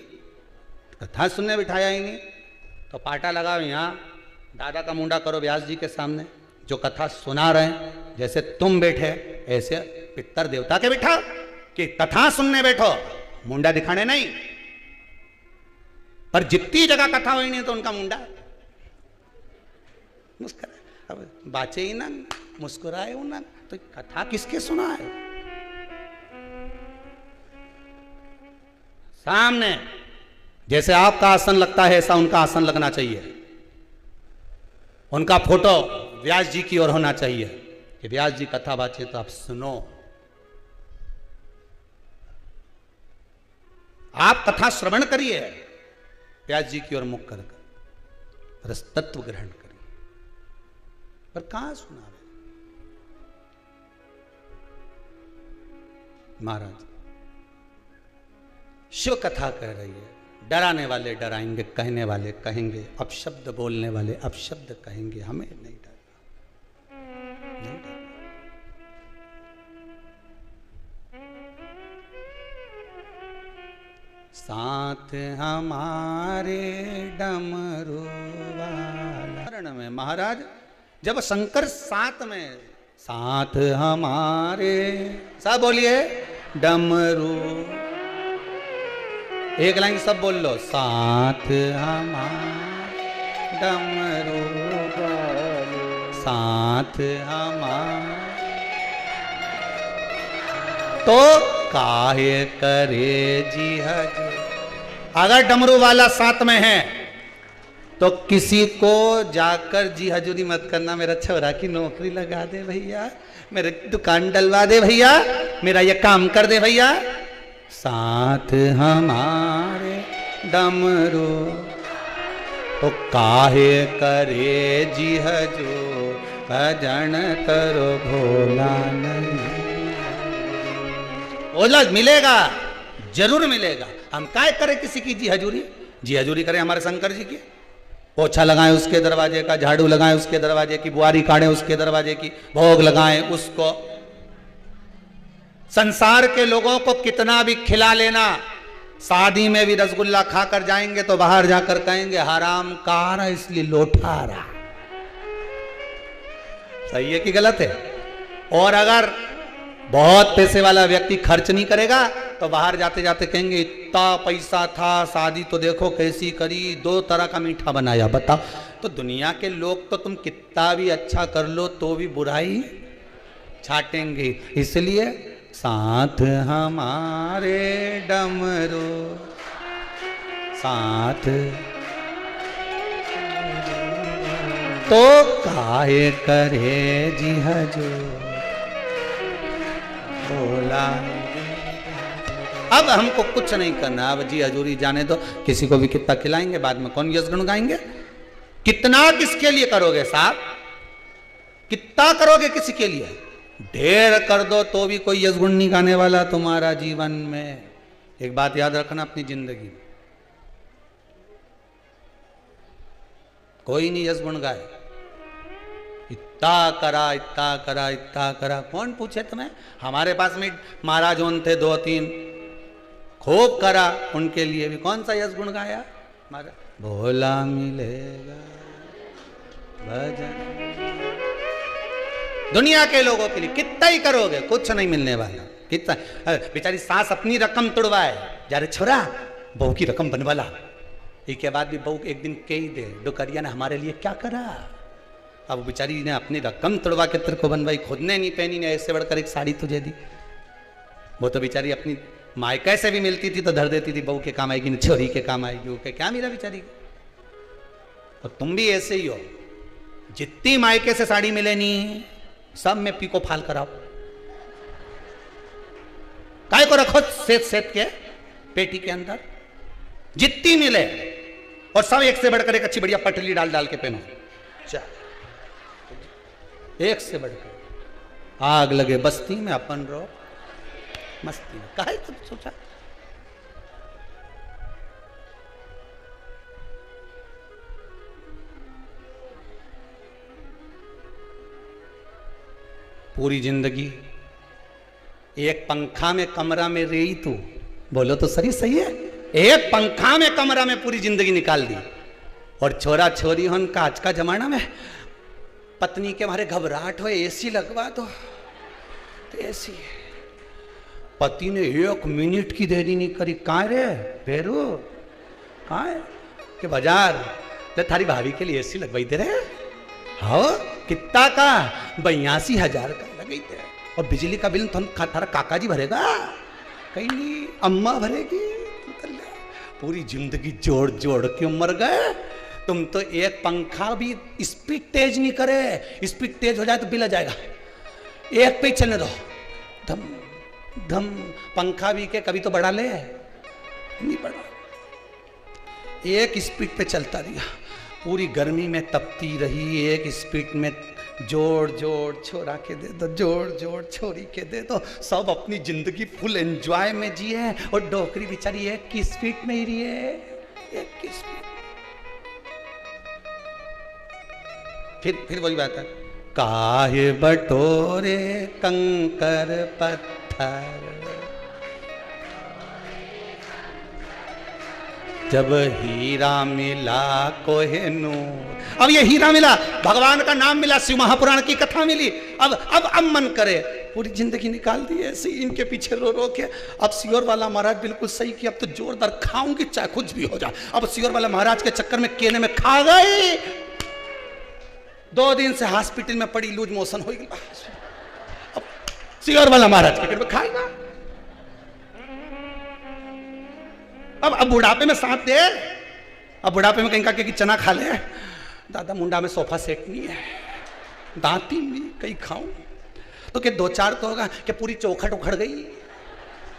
कथा सुनने बिठाया ही नहीं तो पाटा लगाओ, यहाँ दादा का मुंडा करो व्यास जी के सामने, जो कथा सुना रहे हैं। जैसे तुम बैठे ऐसे पितर देवता के बिठाओ कि कथा सुनने बैठो, मुंडा दिखाने नहीं। पर जितनी जगह कथा हुई नहीं तो उनका मुंडा मुस्कुराए। अब बाचे ही ना, मुस्कुराए ना, तो कथा किसके सुना है? सामने जैसे आपका आसन लगता है ऐसा उनका आसन लगना चाहिए। उनका फोटो व्यास जी की ओर होना चाहिए कि व्यास जी कथा बाचे तो आप सुनो। आप कथा श्रवण करिए, व्यास जी की ओर मुख कर रस तत्व ग्रहण करिए, पर कहां सुना रहे महाराज? शिव कथा कह रही है, डराने वाले डराएंगे, कहने वाले कहेंगे, अपशब्द बोलने वाले अपशब्द कहेंगे, हमें नहीं डरना, नहीं डरना। साथ हमारे डमरू वाला में महाराज जब शंकर साथ में, साथ हमारे, सब बोलिए डमरू, एक लाइन सब बोल लो, साथ हमारे डमरू साथ हमारे, तो काहे करे जी हजूर। अगर डमरू वाला साथ में है तो किसी को जाकर जी हजूरी मत करना, मेरा छोरा की नौकरी लगा दे भैया, मेरे दुकान डलवा दे भैया, मेरा ये काम कर दे भैया। साथ हमारे डमरू तो काहे करे जी हजूर, भजन करो भोला नहीं। ओला मिलेगा, जरूर मिलेगा। हम काय करें किसी की जी हजूरी? जी हजूरी करें हमारे शंकर जी की, पोछा लगाएं उसके दरवाजे का, झाड़ू लगाएं उसके दरवाजे की, बुआरी काटें उसके दरवाजे की, भोग लगाएं उसको। संसार के लोगों को कितना भी खिला लेना, शादी में भी रसगुल्ला खाकर जाएंगे तो बाहर जाकर कहेंगे हराम कार इसलिए लौटा रहा। सही है कि गलत है? और अगर बहुत पैसे वाला व्यक्ति खर्च नहीं करेगा तो बाहर जाते जाते कहेंगे इतना पैसा था, शादी तो देखो कैसी करी, 2 तरह का मीठा बनाया। बताओ, तो दुनिया के लोग तो तुम कितना भी अच्छा कर लो तो भी बुराई छाटेंगे। इसलिए साथ हमारे डमरू साथ, तो काहे करे जी हजूर बोला। अब हमको कुछ नहीं करना, अब जी हजूरी जाने दो, किसी को भी कितना खिलाएंगे, बाद में कौन यश गुण गाएंगे? कितना किसके लिए करोगे साहब? कितना करोगे किसी के लिए? ढेर कर दो तो भी कोई यश गुण नहीं गाने वाला तुम्हारा जीवन में। एक बात याद रखना, अपनी जिंदगी में कोई नहीं यश गुण गाए। इतना करा इतना करा इतना करा, कौन पूछे तुम्हें? हमारे पास में महाराज उन थे 2-3, खूब करा, उनके लिए भी कौन सा यश गुण गाया? महाराज भोला मिलेगा भजन। दुनिया के लोगों के लिए कितना ही करोगे, कुछ नहीं मिलने वाला। कितना बेचारी सास अपनी रकम तुड़वाए, जा रे छोरा बहू की रकम बनवा ला, इसके बाद भी बहू एक दिन कह ही दे डुकरिया ने हमारे लिए क्या करा। अब बेचारी ने अपनी रकम तुड़वा के तेरे को बनवाई, खुद ने नहीं पहनी, ने ऐसे बढ़कर एक साड़ी तुझे दी। वो तो बेचारी अपनी मायके से भी मिलती थी तो धर देती थी, बहू के काम आएगी न छोरी के काम आएगी, वो क्या मिला बेचारी को। और तुम भी ऐसे ही हो, जितनी मायके से साड़ी मिले नहीं सब में पीको फाल कराओ। काय को रखो सेत के पेटी के अंदर, जितनी मिले, और सब एक से बढ़कर एक अच्छी बढ़िया पटली डाल डाल के पहनो। एक से बढ़कर आग लगे बस्ती में, अपन रहो मस्ती में। काहे तुम सोचा? पूरी जिंदगी एक पंखा में कमरा में रही तू, बोलो तो सही है। एक पंखा में कमरा में पूरी जिंदगी निकाल दी। और छोरा छोरी हो का आज का जमाना में पत्नी के मारे घबराहट हो, एसी लगवा दो तो एसी। पति ने 1 मिनट की देरी नहीं करी, कहाँ रे भेरू, कहाँ है के बाजार ले थारी भाभी के लिए एसी लगवाई दे रहे। हाँ कितना का? 82,000 का लगाई दे। और बिजली का बिल थारा काका जी भरेगा, कहीं नहीं अम्मा भरेगी। पूरी जिंदगी जोड़ जोड़ के मर गए तुम तो। एक पंखा भी स्पीड तेज नहीं करे, स्पीड तेज हो जाए तो बिल आ जाएगा। एक पे चलने दो, धम धम। पंखा भी के कभी तो बढ़ा ले, नहीं बढ़ा, एक स्पीड पे चलता रहा। पूरी गर्मी में तपती रही, एक स्पीड में जोड़ जोड़ छोरा के दे दो, जोड़ जोड़ छोरी के दे दो। सब अपनी जिंदगी फुल एंजॉय में जिए, और डोकरी बेचारी एक की स्पीड में ही रही है। 21 फिर वही बात है, काहे बटोरे कंकर पत्थर, जब हीरा मिला कोहिनूर। अब ये हीरा मिला, भगवान का नाम मिला, शिव महापुराण की कथा मिली। अब मन करे पूरी जिंदगी निकाल दी ऐसे इनके पीछे रो रो के। अब सियोर वाला महाराज बिल्कुल सही कि अब तो जोरदार खाऊंगी चाहे कुछ भी हो जाए। अब सियोर वाला महाराज के चक्कर में केले में खा गई, 2 दिन से हॉस्पिटल में पड़ी, लूज मोशन हो गई। अब सियोर वाला महाराज के पेट में खाएगा। अब बुढ़ापे में साथ दे, अब बुढ़ापे में कहीं का कि चना खा ले, दादा मुंडा में सोफा सेट नहीं है, दांती नहीं कहीं खाऊं तो क्या 2-4 तो होगा कि पूरी चौखट उखड़ गई।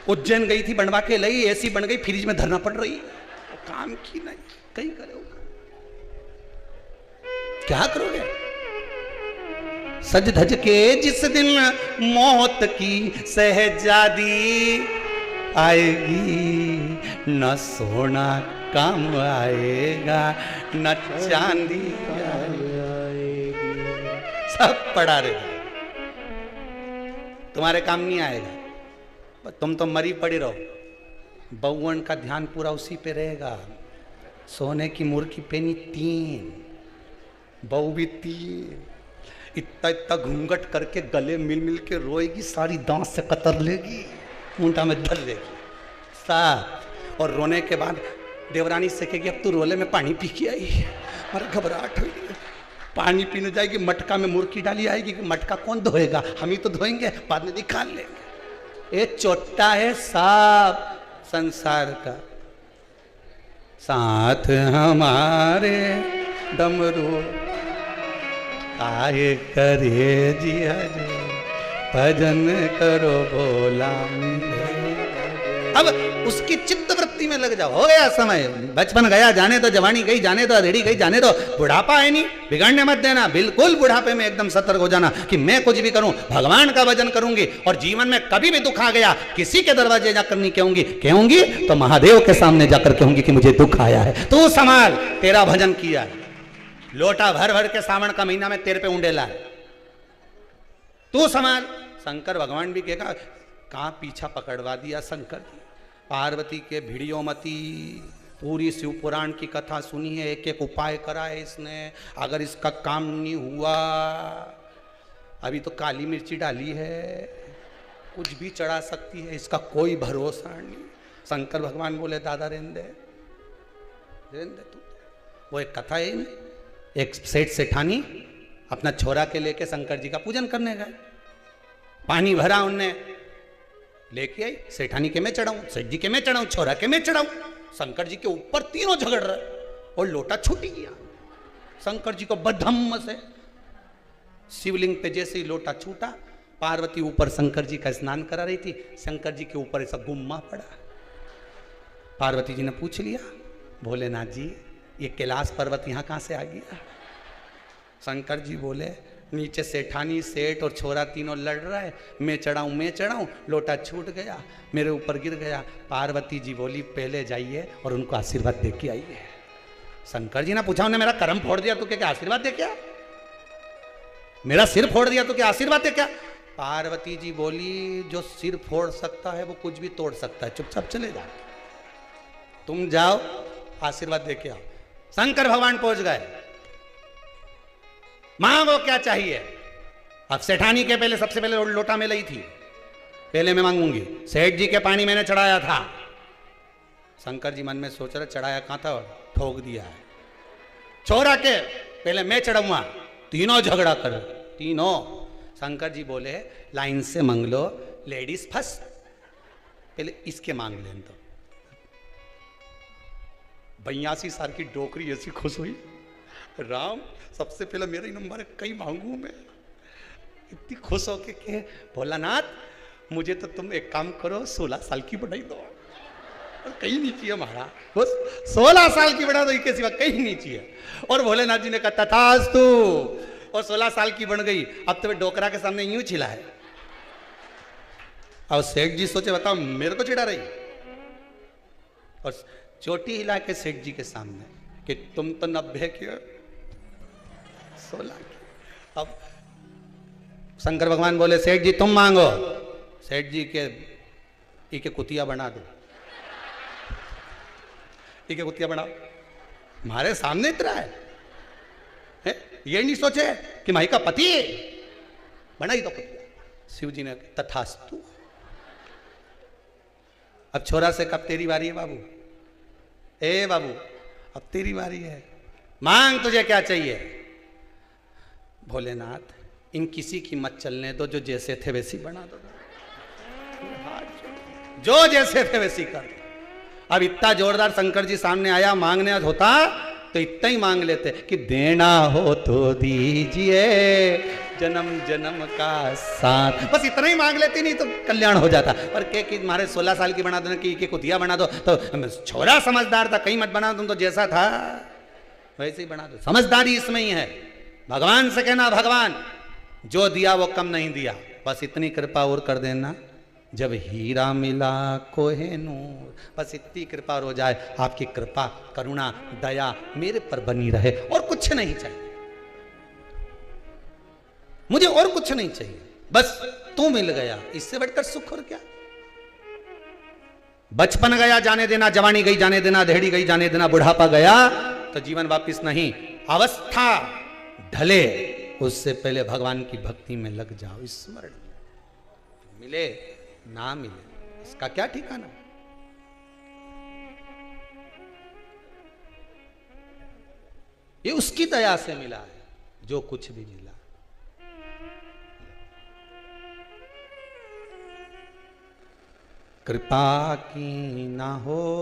उज्जैन गई थी बनवा के लई, ऐसी बन गई फ्रिज में धरना पड़ रही, काम की नहीं कहीं करोगे, क्या करोगे? सज धज के जिस दिन मौत की सहजादी आएगी, न सोना काम आएगा न चांदी आएगी, सब पड़ा रहेगा, तुम्हारे काम नहीं आएगा। तुम तो मरी पड़ी रहो। बउवन का ध्यान पूरा उसी पे रहेगा। सोने की मुर्गी पेनी 3, बहू भी 3, इतना इतना घूंघट करके गले मिल मिल के रोएगी, सारी दांत से कतर लेगी, ऊंटा में धर लेगी साथ। और रोने के बाद देवरानी से कहेगी अब तू रोले में पानी पी के आई, हमारे घबराहट हुई, पानी पीने जाएगी, मटका में मुर्गी डाली आएगी कि मटका कौन धोएगा, हम ही तो धोएंगे, बाद में निकाल लेंगे। ये चोटा है साफ संसार का, साथ हमारे डमरू आए करे जी हरे, भजन करो भोला मिले। अब उसकी चित्त वृत्ति में लग जाओ, हो गया समय, बचपन गया जाने दो, जवानी गई जाने दो, अधेड़ी गई जाने दो, बुढ़ापा है नहीं, बिगड़ने मत देना। बिल्कुल बुढ़ापे में एकदम सतर्क हो जाना कि मैं कुछ भी करूं भगवान का भजन करूंगी, और जीवन में कभी भी दुख आ गया किसी के दरवाजे जाकर नहीं कहूंगी तो महादेव के सामने जाकर कहूंगी कि मुझे दुख आया है, तू संभाल, तेरा भजन किया है, लोटा भर भर के सावन का महीना में तेरे पे उंडेला है, तू संभाल। शंकर भगवान भी कहेगा कहां पीछा पकड़वा दिया शंकर जी। पार्वती के भिड़ियोमती पूरी शिव पुराण की कथा सुनी है, एक एक उपाय करा है इसने, अगर इसका काम नहीं हुआ, अभी तो काली मिर्ची डाली है, कुछ भी चढ़ा सकती है, इसका कोई भरोसा नहीं। शंकर भगवान बोले दादा रहने दे तू। वो एक कथा है, एक सेठ सेठानी अपना छोरा के लेके शंकर जी का पूजन करने गए, पानी भरा उनने, लेके आई, सेठानी के मैं चढ़ाऊं, सेठ जी के मैं चढ़ाऊं, छोरा के मैं चढ़ाऊं। शंकर जी के ऊपर तीनों झगड़ रहे और लोटा छूट गया। शंकर जी को बधम्म से शिवलिंग पे जैसे ही लोटा छूटा, पार्वती ऊपर शंकर जी का स्नान करा रही थी, शंकर जी के ऊपर ऐसा गुम्मा पड़ा। पार्वती जी ने पूछ लिया, भोलेनाथ जी ये कैलाश पर्वत यहाँ कहाँ से आ गया? शंकर जी बोले नीचे सेठानी सेठ और छोरा तीनों लड़ रहा है, मैं चढ़ाऊं, लोटा छूट गया, मेरे ऊपर गिर गया। पार्वती जी बोली पहले जाइए और उनको आशीर्वाद दे के आइए। शंकर जी ने पूछा, उन्हें मेरा कर्म फोड़ दिया तो क्या आशीर्वाद दे क्या? मेरा सिर फोड़ दिया तो क्या आशीर्वाद दे क्या? पार्वती जी बोली जो सिर फोड़ सकता है वो कुछ भी तोड़ सकता है, चुपचाप चले जाओ, तुम जाओ आशीर्वाद दे के आओ। शंकर भगवान पहुंच गए, मांगो क्या चाहिए। अब सेठानी के पहले सबसे पहले लोटा में लाई थी, पहले मैं मांगूंगी। सेठ जी के पानी मैंने चढ़ाया था। शंकर जी मन में सोच रहे चढ़ाया कहां था, ठोक दिया है। छोरा के पहले मैं चढ़ाऊंगा, तीनों झगड़ा कर, तीनों। शंकर जी बोले लाइन से मांग लो, लेडीज फर्स्ट, पहले इसके मांग लें। तो 82 साल की डोकरी ऐसी खुश हुई, राम सबसे पहले मेरा ही नंबर है, कहीं मांगू मैं। इतनी खुश होके के भोलानाथ मुझे तो तुम एक काम करो, 16 साल की बढ़ाई दो, और कहीं नहीं चाहिए हमारा, बस 16 साल की बढ़ा दो, इसके सिवा कहीं नहीं चाहिए। और भोलेनाथ जी ने कहा तथास्तु, और 16 साल की बन गई। अब तो डोकरा के सामने यूं चिल्ला है। अब सेठ जी सोचे बताओ मेरे को चिढ़ा रही, और चोटी हिला के सेठ जी के सामने कि तुम तो 90 के हो, 16 के। अब शंकर भगवान बोले सेठ जी तुम मांगो। सेठ जी के ई के कुतिया बना दो, ई के कुतिया बनाओ, हमारे सामने इतना है, ये नहीं सोचे कि माई का पति है, बनाई तो कुतिया। शिव जी ने तथास्तु। अब छोरा से कब तेरी बारी है बाबू, ए बाबू अब तेरी बारी है, मांग तुझे क्या चाहिए। भोलेनाथ इन किसी की मत चलने दो, जो जैसे थे वैसी बना दो, जो जैसे थे वैसी कर दो। अब इतना जोरदार शंकर जी सामने आया, मांगने होता तो इतना ही मांग लेते कि देना हो तो दीजिए जन्म जन्म का साथ, बस इतना ही मांग लेते, नहीं तो कल्याण हो जाता। और के कि हमारे 16 साल की बना दो, कि के कुतिया बना दो, तो छोरा समझदार था, कहीं मत बना, तुम तो जैसा था वैसे ही बना दो। समझदारी इसमें ही है। भगवान से कहना भगवान जो दिया वो कम नहीं दिया, बस इतनी कृपा और कर देना, जब हीरा मिला कोहेनूर, बस इतनी कृपा हो जाए, आपकी कृपा करुणा दया मेरे पर बनी रहे, और कुछ नहीं चाहिए मुझे, और कुछ नहीं चाहिए, बस तू मिल गया, इससे बढ़कर सुख और क्या। बचपन गया जाने देना, जवानी गई जाने देना, देहड़ी गई जाने देना, बुढ़ापा गया तो जीवन वापिस नहीं। अवस्था ढले उससे पहले भगवान की भक्ति में लग जाओ, स्मरण मिले ना मिले इसका क्या ठिकाना। ये उसकी दया से मिला है जो कुछ भी मिला। कृपा की ना होती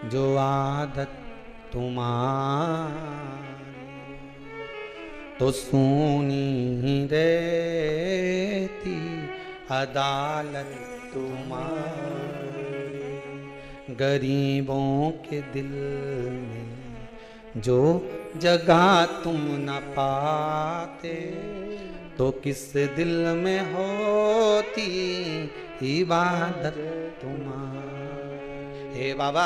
जो आदत तुम्हारी, तो सुनी रहती अदालत तुम्हारी। गरीबों के दिल में जो जगह तुम न पाते, तो किस दिल में होती इबादत तुम्हारी। हे बाबा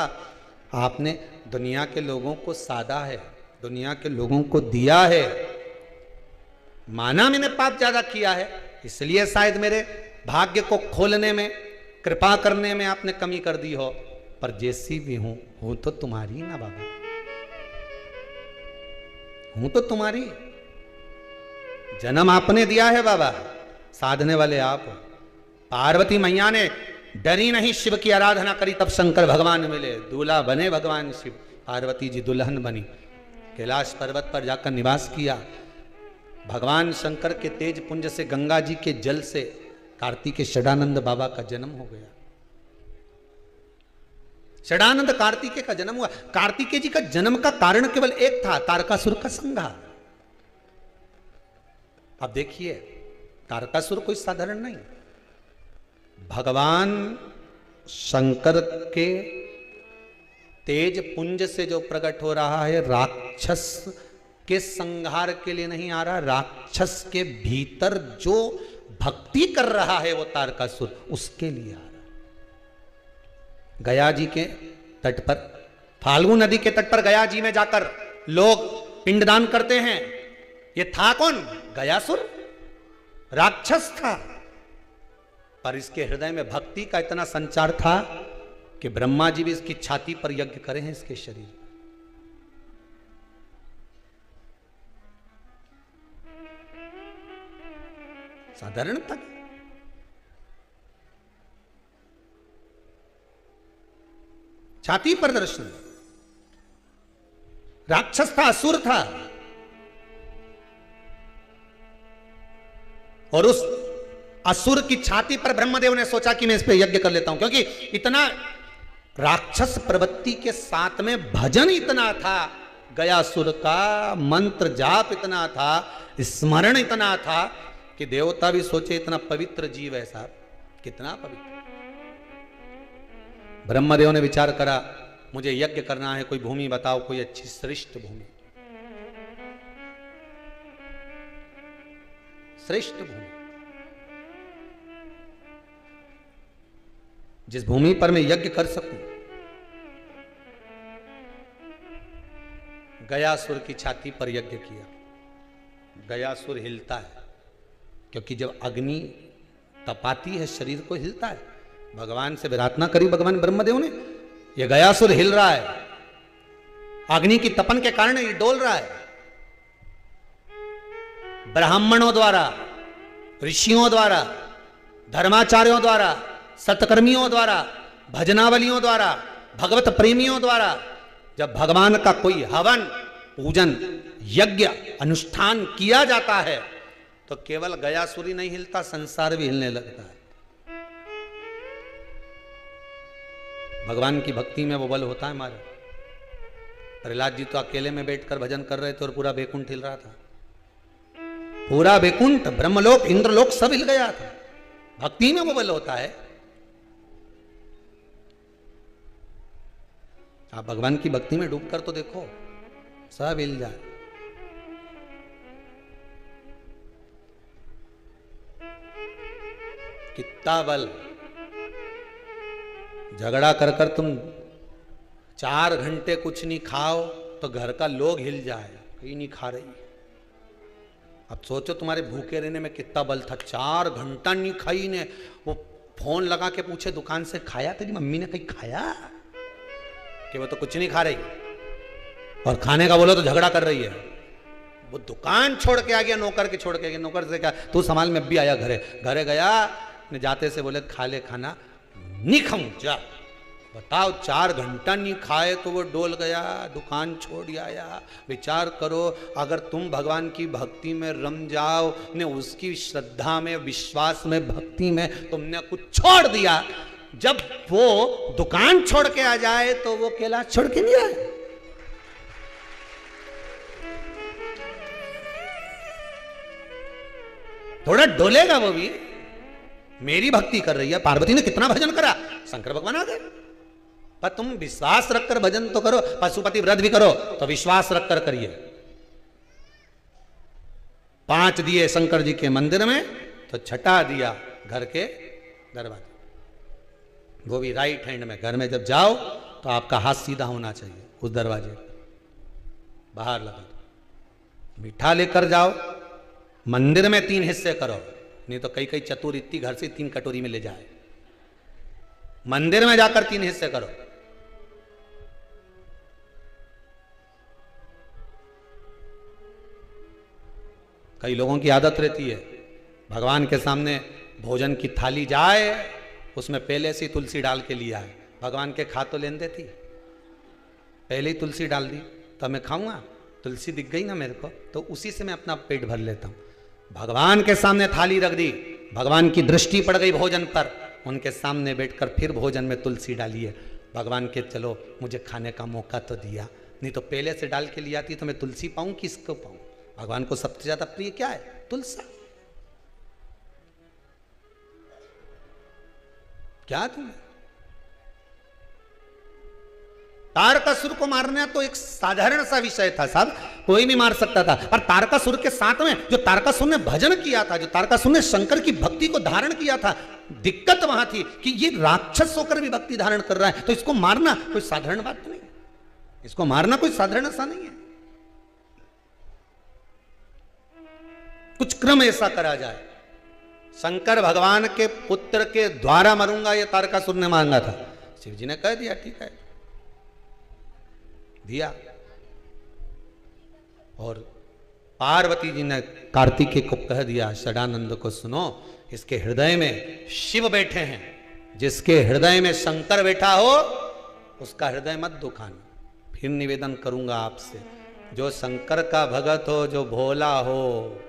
आपने दुनिया के लोगों को साधा है, दुनिया के लोगों को दिया है, माना मैंने पाप ज्यादा किया है, इसलिए शायद मेरे भाग्य को खोलने में कृपा करने में आपने कमी कर दी हो, पर जैसी भी हूं तो तुम्हारी ना बाबा, हूं तो तुम्हारी। जन्म आपने दिया है बाबा, साधने वाले आप हो। पार्वती मैया ने डरी नहीं, शिव की आराधना करी, तब शंकर भगवान मिले, दूल्हा बने भगवान शिव, पार्वती जी दुल्हन बनी, कैलाश पर्वत पर जाकर निवास किया। भगवान शंकर के तेज पुंज से, गंगा जी के जल से कार्तिकेय षडानंद बाबा का जन्म हो गया। षडानंद कार्तिकेय का जन्म हुआ। कार्तिकेय जी का जन्म का कारण केवल एक था, तारकासुर का संहार। अब देखिए तारकासुर कोई साधारण नहीं, भगवान शंकर के तेज पुंज से जो प्रकट हो रहा है, राक्षस के संहार के लिए नहीं आ रहा, राक्षस के भीतर जो भक्ति कर रहा है वो तारकासुर, उसके लिए आ रहा। गया जी के तट पर, फाल्गु नदी के तट पर गया जी में जाकर लोग पिंडदान करते हैं। ये था कौन? गयासुर, राक्षस था, पर इसके हृदय में भक्ति का इतना संचार था कि ब्रह्मा जी भी इसकी छाती पर यज्ञ करे हैं इसके शरीर। साधारण तक छाती पर दर्शन। राक्षस था, असुर था, और उस असुर की छाती पर ब्रह्मदेव ने सोचा कि मैं इस पे यज्ञ कर लेता हूं, क्योंकि इतना राक्षस प्रवृत्ति के साथ में भजन इतना था, गयासुर का मंत्र जाप इतना था, स्मरण इतना था कि देवता भी सोचे इतना पवित्र जीव है साहब, कितना पवित्र। ब्रह्मदेव ने विचार करा मुझे यज्ञ करना है, कोई भूमि बताओ, कोई अच्छी श्रेष्ठ भूमि, श्रेष्ठ भूमि। जिस भूमि पर मैं यज्ञ कर सकूं। गयासुर की छाती पर यज्ञ किया। गयासुर हिलता है, क्योंकि जब अग्नि तपाती है शरीर को हिलता है। भगवान से विराधना करी भगवान ब्रह्मदेव ने, ये गयासुर हिल रहा है, अग्नि की तपन के कारण ये डोल रहा है। ब्राह्मणों द्वारा, ऋषियों द्वारा, धर्माचार्यों द्वारा, सत्कर्मियों द्वारा, भजनावलियों द्वारा, भगवत प्रेमियों द्वारा जब भगवान का कोई हवन, पूजन, यज्ञ, अनुष्ठान किया जाता है तो केवल गयासुर ही नहीं हिलता, संसार भी हिलने लगता है। भगवान की भक्ति में वो बल होता है हमारा। प्रहलाद जी तो अकेले में बैठकर भजन कर रहे थे और पूरा बैकुंठ हिल रहा था। पूरा बैकुंठ, ब्रह्मलोक, इंद्रलोक सब हिल गया था। भक्ति में वो बल होता है। आप भगवान की भक्ति में डूबकर तो देखो, सब हिल जाए। कितना बल। झगड़ा कर कर तुम 4 घंटे कुछ नहीं खाओ तो घर का लोग हिल जाए, कहीं नहीं खा रही। अब सोचो तुम्हारे भूखे रहने में कितना बल था। 4 घंटा नहीं खाई ने। वो फोन लगा के पूछे दुकान से, खाया तेरी मम्मी ने कहीं खाया? कि वो तो कुछ नहीं खा रही, और खाने का बोलो तो झगड़ा कर रही है। वो दुकान छोड़ के आ गया, नौकर के छोड़ के गया। नौकर से क्या, तू संभाल, मैं भी आया घरे। घरे गया ने जाते से बोले खा ले खाना। नहीं खाऊं, जा। बताओ 4 घंटा नहीं खाए तो वो डोल गया, दुकान छोड़ आया। विचार करो, अगर तुम भगवान की भक्ति में रम जाओ ने, उसकी श्रद्धा में, विश्वास में, भक्ति में तुमने कुछ छोड़ दिया, जब वो दुकान छोड़ के आ जाए तो वो कैलाश छोड़ के नहीं आए। थोड़ा डोलेगा वो भी। मेरी भक्ति कर रही है। पार्वती ने कितना भजन करा, शंकर भगवान आ गए। पर तुम विश्वास रखकर भजन तो करो। पशुपति व्रत भी करो तो विश्वास रखकर करिए। 5 दिए शंकर जी के मंदिर में तो छठा दिया घर के दरवाजे, वो भी राइट हैंड में। घर में जब जाओ तो आपका हाथ सीधा होना चाहिए उस दरवाजे पर, बाहर लगा दो। मीठा लेकर जाओ, मंदिर में 3 हिस्से करो, नहीं तो कई चतुर इतनी घर से 3 कटोरी में ले जाए। मंदिर में जाकर 3 हिस्से करो। कई लोगों की आदत रहती है, भगवान के सामने भोजन की थाली जाए, उसमें पहले से तुलसी डाल के लिया है। भगवान के खा तो लेन देती, पहले ही तुलसी डाल दी तो मैं खाऊंगा। तुलसी दिख गई ना मेरे को, तो उसी से मैं अपना पेट भर लेता हूं। भगवान के सामने थाली रख दी, भगवान की दृष्टि पड़ गई भोजन पर, उनके सामने बैठकर फिर भोजन में तुलसी डाली है। भगवान के चलो मुझे खाने का मौका तो दिया, नहीं तो पहले से डाल के लिया थी तो मैं तुलसी पाऊं किसको पाऊं? भगवान को सबसे ज्यादा प्रिय क्या है? तुलसी। क्या तुम्हें तारकासुर को मारना तो एक साधारण सा विषय था साहब, कोई भी मार सकता था। और तारकासुर के साथ में जो तारकासुर ने भजन किया था, जो तारकासुर ने शंकर की भक्ति को धारण किया था, दिक्कत वहां थी कि ये राक्षस होकर भी भक्ति धारण कर रहा है, तो इसको मारना कोई साधारण बात नहीं। इसको मारना कोई साधारण सा नहीं है। कुछ क्रम ऐसा करा जाए। शंकर भगवान के पुत्र के द्वारा मरूंगा, ये तारकासुर ने मांगा था। शिव जी ने कह दिया ठीक है, दिया। और पार्वती जी ने कार्तिकेय को कह दिया, षडानंद को सुनो, इसके हृदय में शिव बैठे हैं, जिसके हृदय में शंकर बैठा हो उसका हृदय मत दुखाना। फिर निवेदन करूंगा आपसे, जो शंकर का भगत हो, जो भोला हो।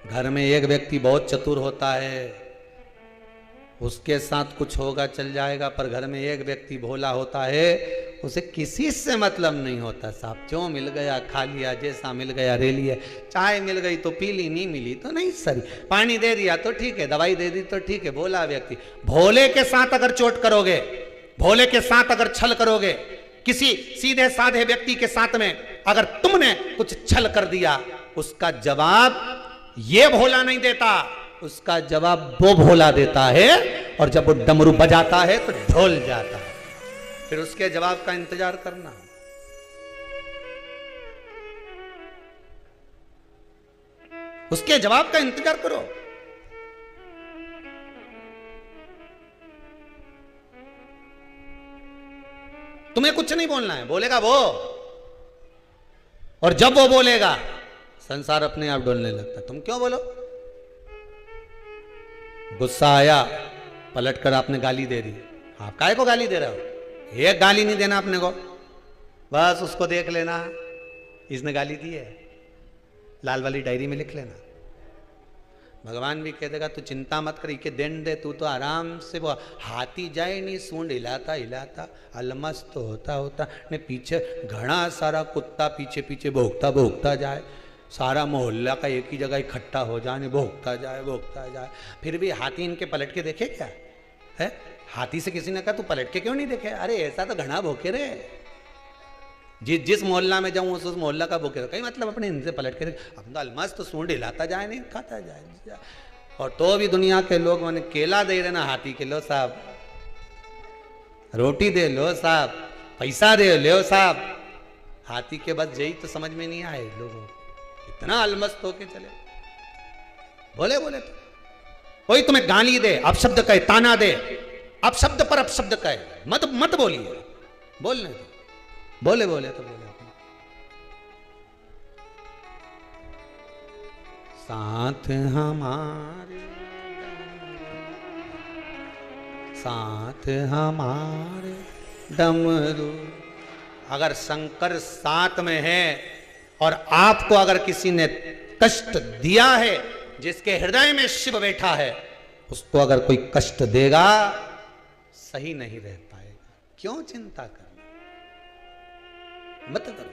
घर में एक व्यक्ति बहुत चतुर होता है, उसके साथ कुछ होगा चल जाएगा, पर घर में एक व्यक्ति भोला होता है, उसे किसी से मतलब नहीं होता साहब। जो मिल गया खा लिया, जैसा मिल गया ले लिया। चाय मिल गई तो पी ली, नहीं मिली तो नहीं सरी। पानी दे दिया तो ठीक है, दवाई दे दी तो ठीक है। भोला व्यक्ति, भोले के साथ अगर चोट करोगे, भोले के साथ अगर छल करोगे, किसी सीधे साधे व्यक्ति के साथ में अगर तुमने कुछ छल कर दिया, उसका जवाब ये भोला नहीं देता, उसका जवाब वो भोला देता है, और जब वो डमरू बजाता है तो ढोल जाता है। फिर उसके जवाब का इंतजार करना। उसके जवाब का इंतजार करो। तुम्हें कुछ नहीं बोलना है, बोलेगा वो, और जब वो बोलेगा संसार अपने आप डोलने लगता है। तुम क्यों बोलो? गुस्सा आया, पलटकर आपने गाली दे दी, आप काहे को गाली दे रहे हो? एक गाली नहीं देना अपने को, बस उसको देख लेना, इसने गाली दी है, लाल वाली डायरी में लिख लेना। भगवान भी कह देगा तू चिंता मत कर, के देन दे, तू तो आराम से, वो हाथी जाए नहीं, सूंड हिलाता हिलाता अलमस्त तो होता होता ने पीछे घना सारा कुत्ता पीछे पीछे भोगता भोगता जाए, सारा मोहल्ला का एक ही जगह इकट्ठा हो जाए, भोगता जाए। फिर भी हाथी इनके पलट के देखे क्या है? हाथी से किसी ने कहा तू पलट के क्यों नहीं देखे? अरे ऐसा तो घना भोके रे, जिस मोहल्ला में जाऊं उस मोहल्ला का भूखे, कहीं मतलब अपने इनसे पलट के हम तो अलमस्त सूंड हिलाता जाए, नहीं खाता जाए। और तो भी दुनिया के लोग मैंने केला दे देना हाथी के, लो साहब, रोटी दे लो साहब, पैसा दे लो साहब। हाथी के बस यही तो समझ में नहीं आए लोगों, इतना अलमस्त होके चले। बोले तो कोई तुम्हें गाली दे, अपशब्द कहे, ताना दे, अपशब्द पर अपशब्द कहे, मत बोलिए, बोलने दो। बोले तो बोले। साथ हमारे डमरू। अगर शंकर साथ में है और आपको अगर किसी ने कष्ट दिया है, जिसके हृदय में शिव बैठा है, उसको अगर कोई कष्ट देगा सही नहीं रह पाएगा। क्यों चिंता कर, मत करो।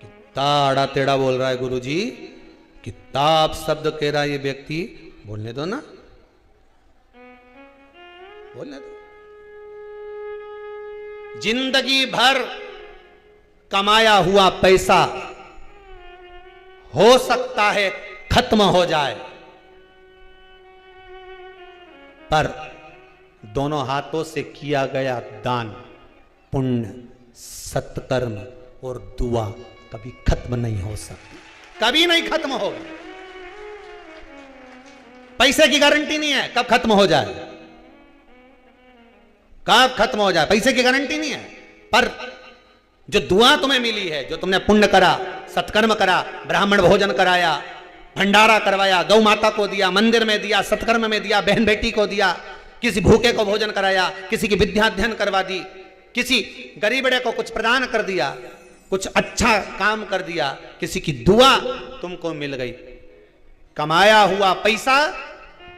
कितना आड़ा टेढ़ा बोल रहा है गुरुजी, कितना आप शब्द कह रहा है ये व्यक्ति, बोलने दो ना, बोलने दो। जिंदगी भर कमाया हुआ पैसा हो सकता है खत्म हो जाए, पर दोनों हाथों से किया गया दान, पुण्य, सत्कर्म और दुआ कभी खत्म नहीं हो सकती, कभी नहीं खत्म होगी। पैसे की गारंटी नहीं है कब खत्म हो जाए, कब खत्म हो जाए, पैसे की गारंटी नहीं है। पर जो दुआ तुम्हें मिली है, जो तुमने पुण्य करा, सत्कर्म करा, ब्राह्मण भोजन कराया, भंडारा करवाया, गौ माता को दिया, मंदिर में दिया, सत्कर्म में दिया, बहन बेटी को दिया, किसी भूखे को भोजन कराया, किसी की विद्याध्ययन करवा दी, किसी गरीबड़े को कुछ प्रदान कर दिया, कुछ अच्छा काम कर दिया, किसी की दुआ तुमको मिल गई। कमाया हुआ पैसा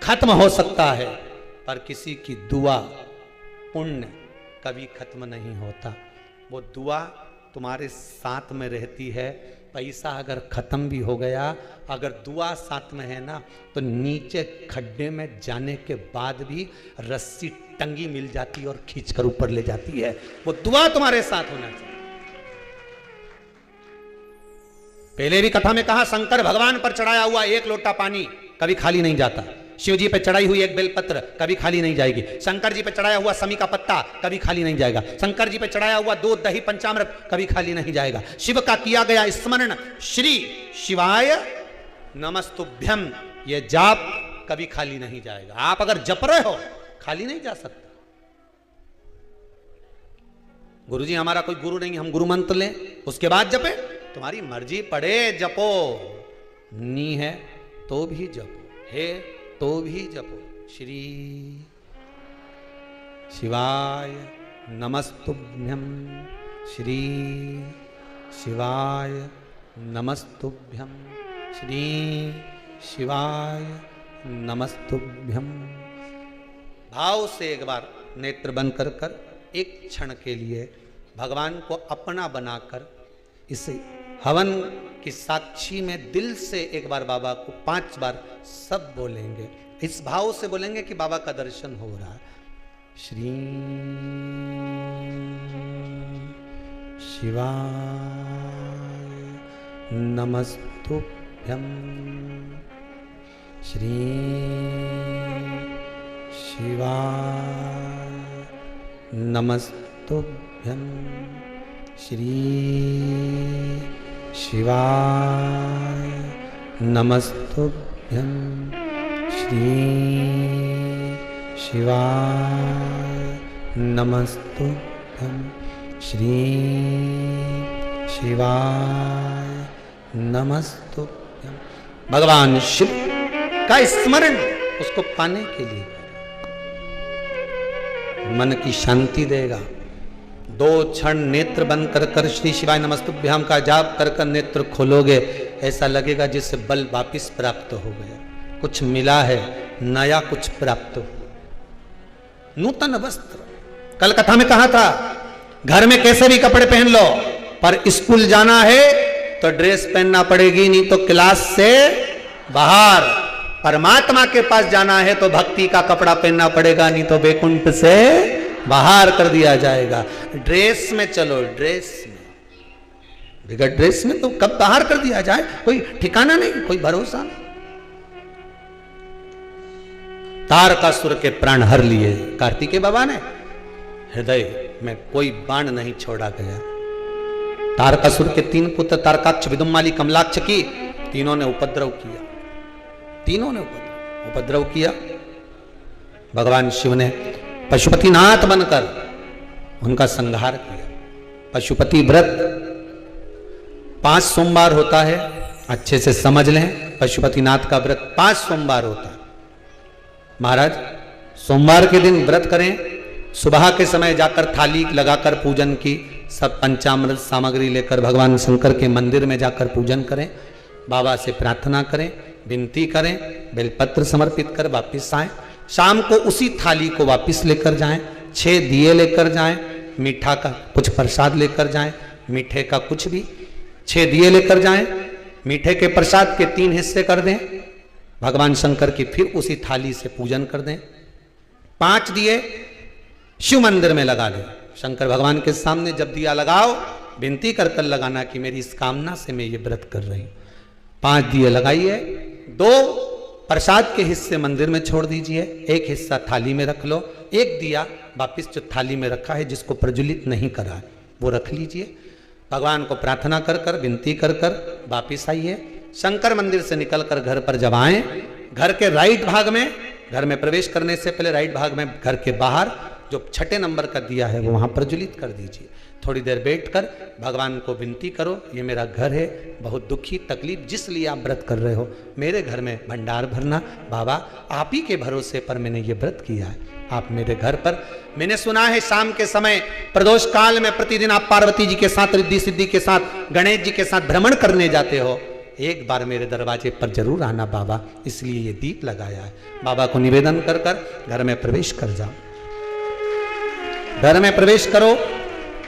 खत्म हो सकता है, पर किसी की दुआ, पुण्य कभी खत्म नहीं होता। वो दुआ तुम्हारे साथ में रहती है। पैसा अगर खत्म भी हो गया, अगर दुआ साथ में है ना, तो नीचे खड्डे में जाने के बाद भी रस्सी टंगी मिल जाती है और खींचकर ऊपर ले जाती है। वो दुआ तुम्हारे साथ होना चाहिए। पहले भी कथा में कहा, शंकर भगवान पर चढ़ाया हुआ एक लोटा पानी कभी खाली नहीं जाता, शिव जी पे चढ़ाई हुई एक बेलपत्र कभी खाली नहीं जाएगी, शंकर जी पे चढ़ाया हुआ समी का पत्ता कभी खाली नहीं जाएगा, शंकर जी पे चढ़ाया हुआ दूध दही पंचामृत कभी खाली नहीं जाएगा, शिव का किया गया स्मरण, श्री शिवाय नमस्तुभ्यम, ये जाप कभी खाली नहीं जाएगा। आप अगर जप रहे हो खाली नहीं जा सकता। गुरुजी हमारा कोई गुरु नहीं, हम गुरु मंत्र लें उसके बाद जपे, तुम्हारी मर्जी, पड़े जपो, नी है तो भी जपो, है तो भी जपो। श्री शिवाय नमस्तुभ्यम, श्री शिवाय नमस्तुभ्यम, श्री शिवाय नमस्तुभ्यम। भाव से एक बार नेत्र बंद कर एक क्षण के लिए भगवान को अपना बनाकर इसे हवन की साक्षी में दिल से एक बार बाबा को 5 बार सब बोलेंगे। इस भाव से बोलेंगे कि बाबा का दर्शन हो रहा है। श्री शिवाय नमस्तुभ्यं श्री शिवाय नमस्तुभ्यं श्री शिवाय नमस्तुभ्यं श्री शिवाय नमस्तुभ्यं श्री शिवाय नमस्तुभ्यं। भगवान शिव का स्मरण उसको पाने के लिए मन की शांति देगा। 2 क्षण नेत्र बंद कर कर श्री शिवाय नमस्तुभ्याम का जाप कर कर नेत्र खोलोगे, ऐसा लगेगा जिससे बल वापिस प्राप्त हो गया, कुछ मिला है, नया कुछ प्राप्त हो, नूतन वस्त्र। कल कथा में कहा था घर में कैसे भी कपड़े पहन लो, पर स्कूल जाना है तो ड्रेस पहनना पड़ेगी, नहीं तो क्लास से बाहर। परमात्मा के पास जाना है तो भक्ति का कपड़ा पहनना पड़ेगा, नहीं तो वैकुंठ से बाहर कर दिया जाएगा। ड्रेस में चलो, ड्रेस में, बिगड़ ड्रेस में तो कब बाहर कर दिया जाए कोई ठिकाना नहीं, कोई भरोसा नहीं। तारकासुर के प्राण हर लिए कार्तिकेय बाबा ने, हृदय में कोई बाण नहीं छोड़ा गया। तारकासुर के 3 पुत्र तारकाक्ष, विदुम्माली, कमलाक्ष की, तीनों ने उपद्रव किया, तीनों ने उपद्रव किया। भगवान शिव ने पशुपतिनाथ बनकर उनका संहार किया। पशुपति व्रत 5 सोमवार होता है, अच्छे से समझ लें। पशुपतिनाथ का व्रत 5 सोमवार होता है। महाराज सोमवार के दिन व्रत करें, सुबह के समय जाकर थाली लगाकर पूजन की, सब पंचामृत सामग्री लेकर भगवान शंकर के मंदिर में जाकर पूजन करें, बाबा से प्रार्थना करें, विनती करें, बेलपत्र समर्पित कर वापिस आएं। शाम को उसी थाली को वापिस लेकर जाएं, 6 दिए लेकर जाएं, मीठा का कुछ प्रसाद लेकर जाएं, मीठे का कुछ भी, 6 दिए लेकर जाएं, मीठे के प्रसाद के 3 हिस्से कर दें भगवान शंकर की, फिर उसी थाली से पूजन कर दें। 5 दिए शिव मंदिर में लगा दें। शंकर भगवान के सामने जब दिया लगाओ, विनती कर कर लगाना कि मेरी इस कामना से मैं ये व्रत कर रही हूं। 5 दिए लगाइए, 2 प्रसाद के हिस्से मंदिर में छोड़ दीजिए, 1 हिस्सा थाली में रख लो, 1 दिया वापिस जो थाली में रखा है जिसको प्रज्वलित नहीं करा है वो रख लीजिए। भगवान को प्रार्थना कर कर, विनती कर कर वापिस आइए। शंकर मंदिर से निकलकर घर पर जब आए, घर के राइट भाग में, घर में प्रवेश करने से पहले राइट भाग में घर के बाहर जो 6 नंबर का दिया है वो वहां प्रज्वलित कर दीजिए। थोड़ी देर बैठकर भगवान को विनती करो, ये मेरा घर है, बहुत दुखी तकलीफ जिस लिए आप व्रत कर रहे हो, मेरे घर में भंडार भरना। बाबा आप ही के भरोसे पर मैंने ये व्रत किया है, आप मेरे घर पर, मैंने सुना है शाम के समय प्रदोष काल में प्रतिदिन आप पार्वती जी के साथ, रिद्धि सिद्धि के साथ, गणेश जी के साथ भ्रमण करने जाते हो, एक बार मेरे दरवाजे पर जरूर आना बाबा, इसलिए ये दीप लगाया है। बाबा को निवेदन कर कर घर में प्रवेश कर जाओ। घर में प्रवेश करो,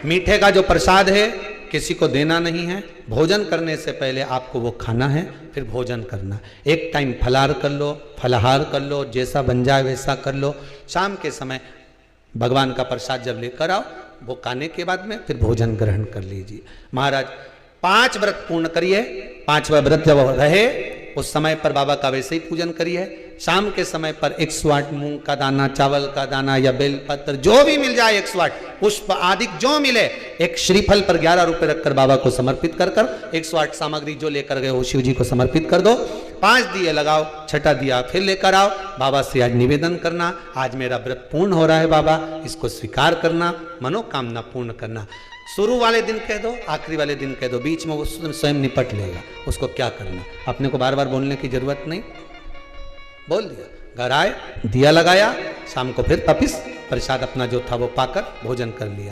मीठे का जो प्रसाद है किसी को देना नहीं है, भोजन करने से पहले आपको वो खाना है, फिर भोजन करना। एक टाइम फलाहार कर लो, फलाहार कर लो, जैसा बन जाए वैसा कर लो। शाम के समय भगवान का प्रसाद जब लेकर आओ, वो खाने के बाद में फिर भोजन ग्रहण कर लीजिए। महाराज 5 व्रत पूर्ण करिए। 5वां व्रत जब रहे उस समय पर बाबा का वैसे ही पूजन करिए। शाम के समय पर 108 मूंग का दाना, चावल का दाना या बेलपत्र जो भी मिल जाए, 108 पुष्प आदि जो मिले, एक श्रीफल पर 11 रुपए रखकर बाबा को समर्पित कर कर 108 सामग्री जो लेकर गए हो शिव जी को समर्पित कर दो। 5 दिए लगाओ, 6ठा दिया फिर लेकर आओ। बाबा से आज निवेदन करना, आज मेरा व्रत पूर्ण हो रहा है बाबा, इसको स्वीकार करना, मनोकामना पूर्ण करना। शुरू वाले दिन कह दो, आखिरी वाले दिन कह दो, बीच में वो स्वयं निपट लेगा। उसको क्या करना, अपने को बार बार बोलने की जरूरत नहीं, बोल दिया। घर आए, दिया लगाया, शाम को फिर वापिस प्रसाद अपना जो था वो पाकर भोजन कर लिया।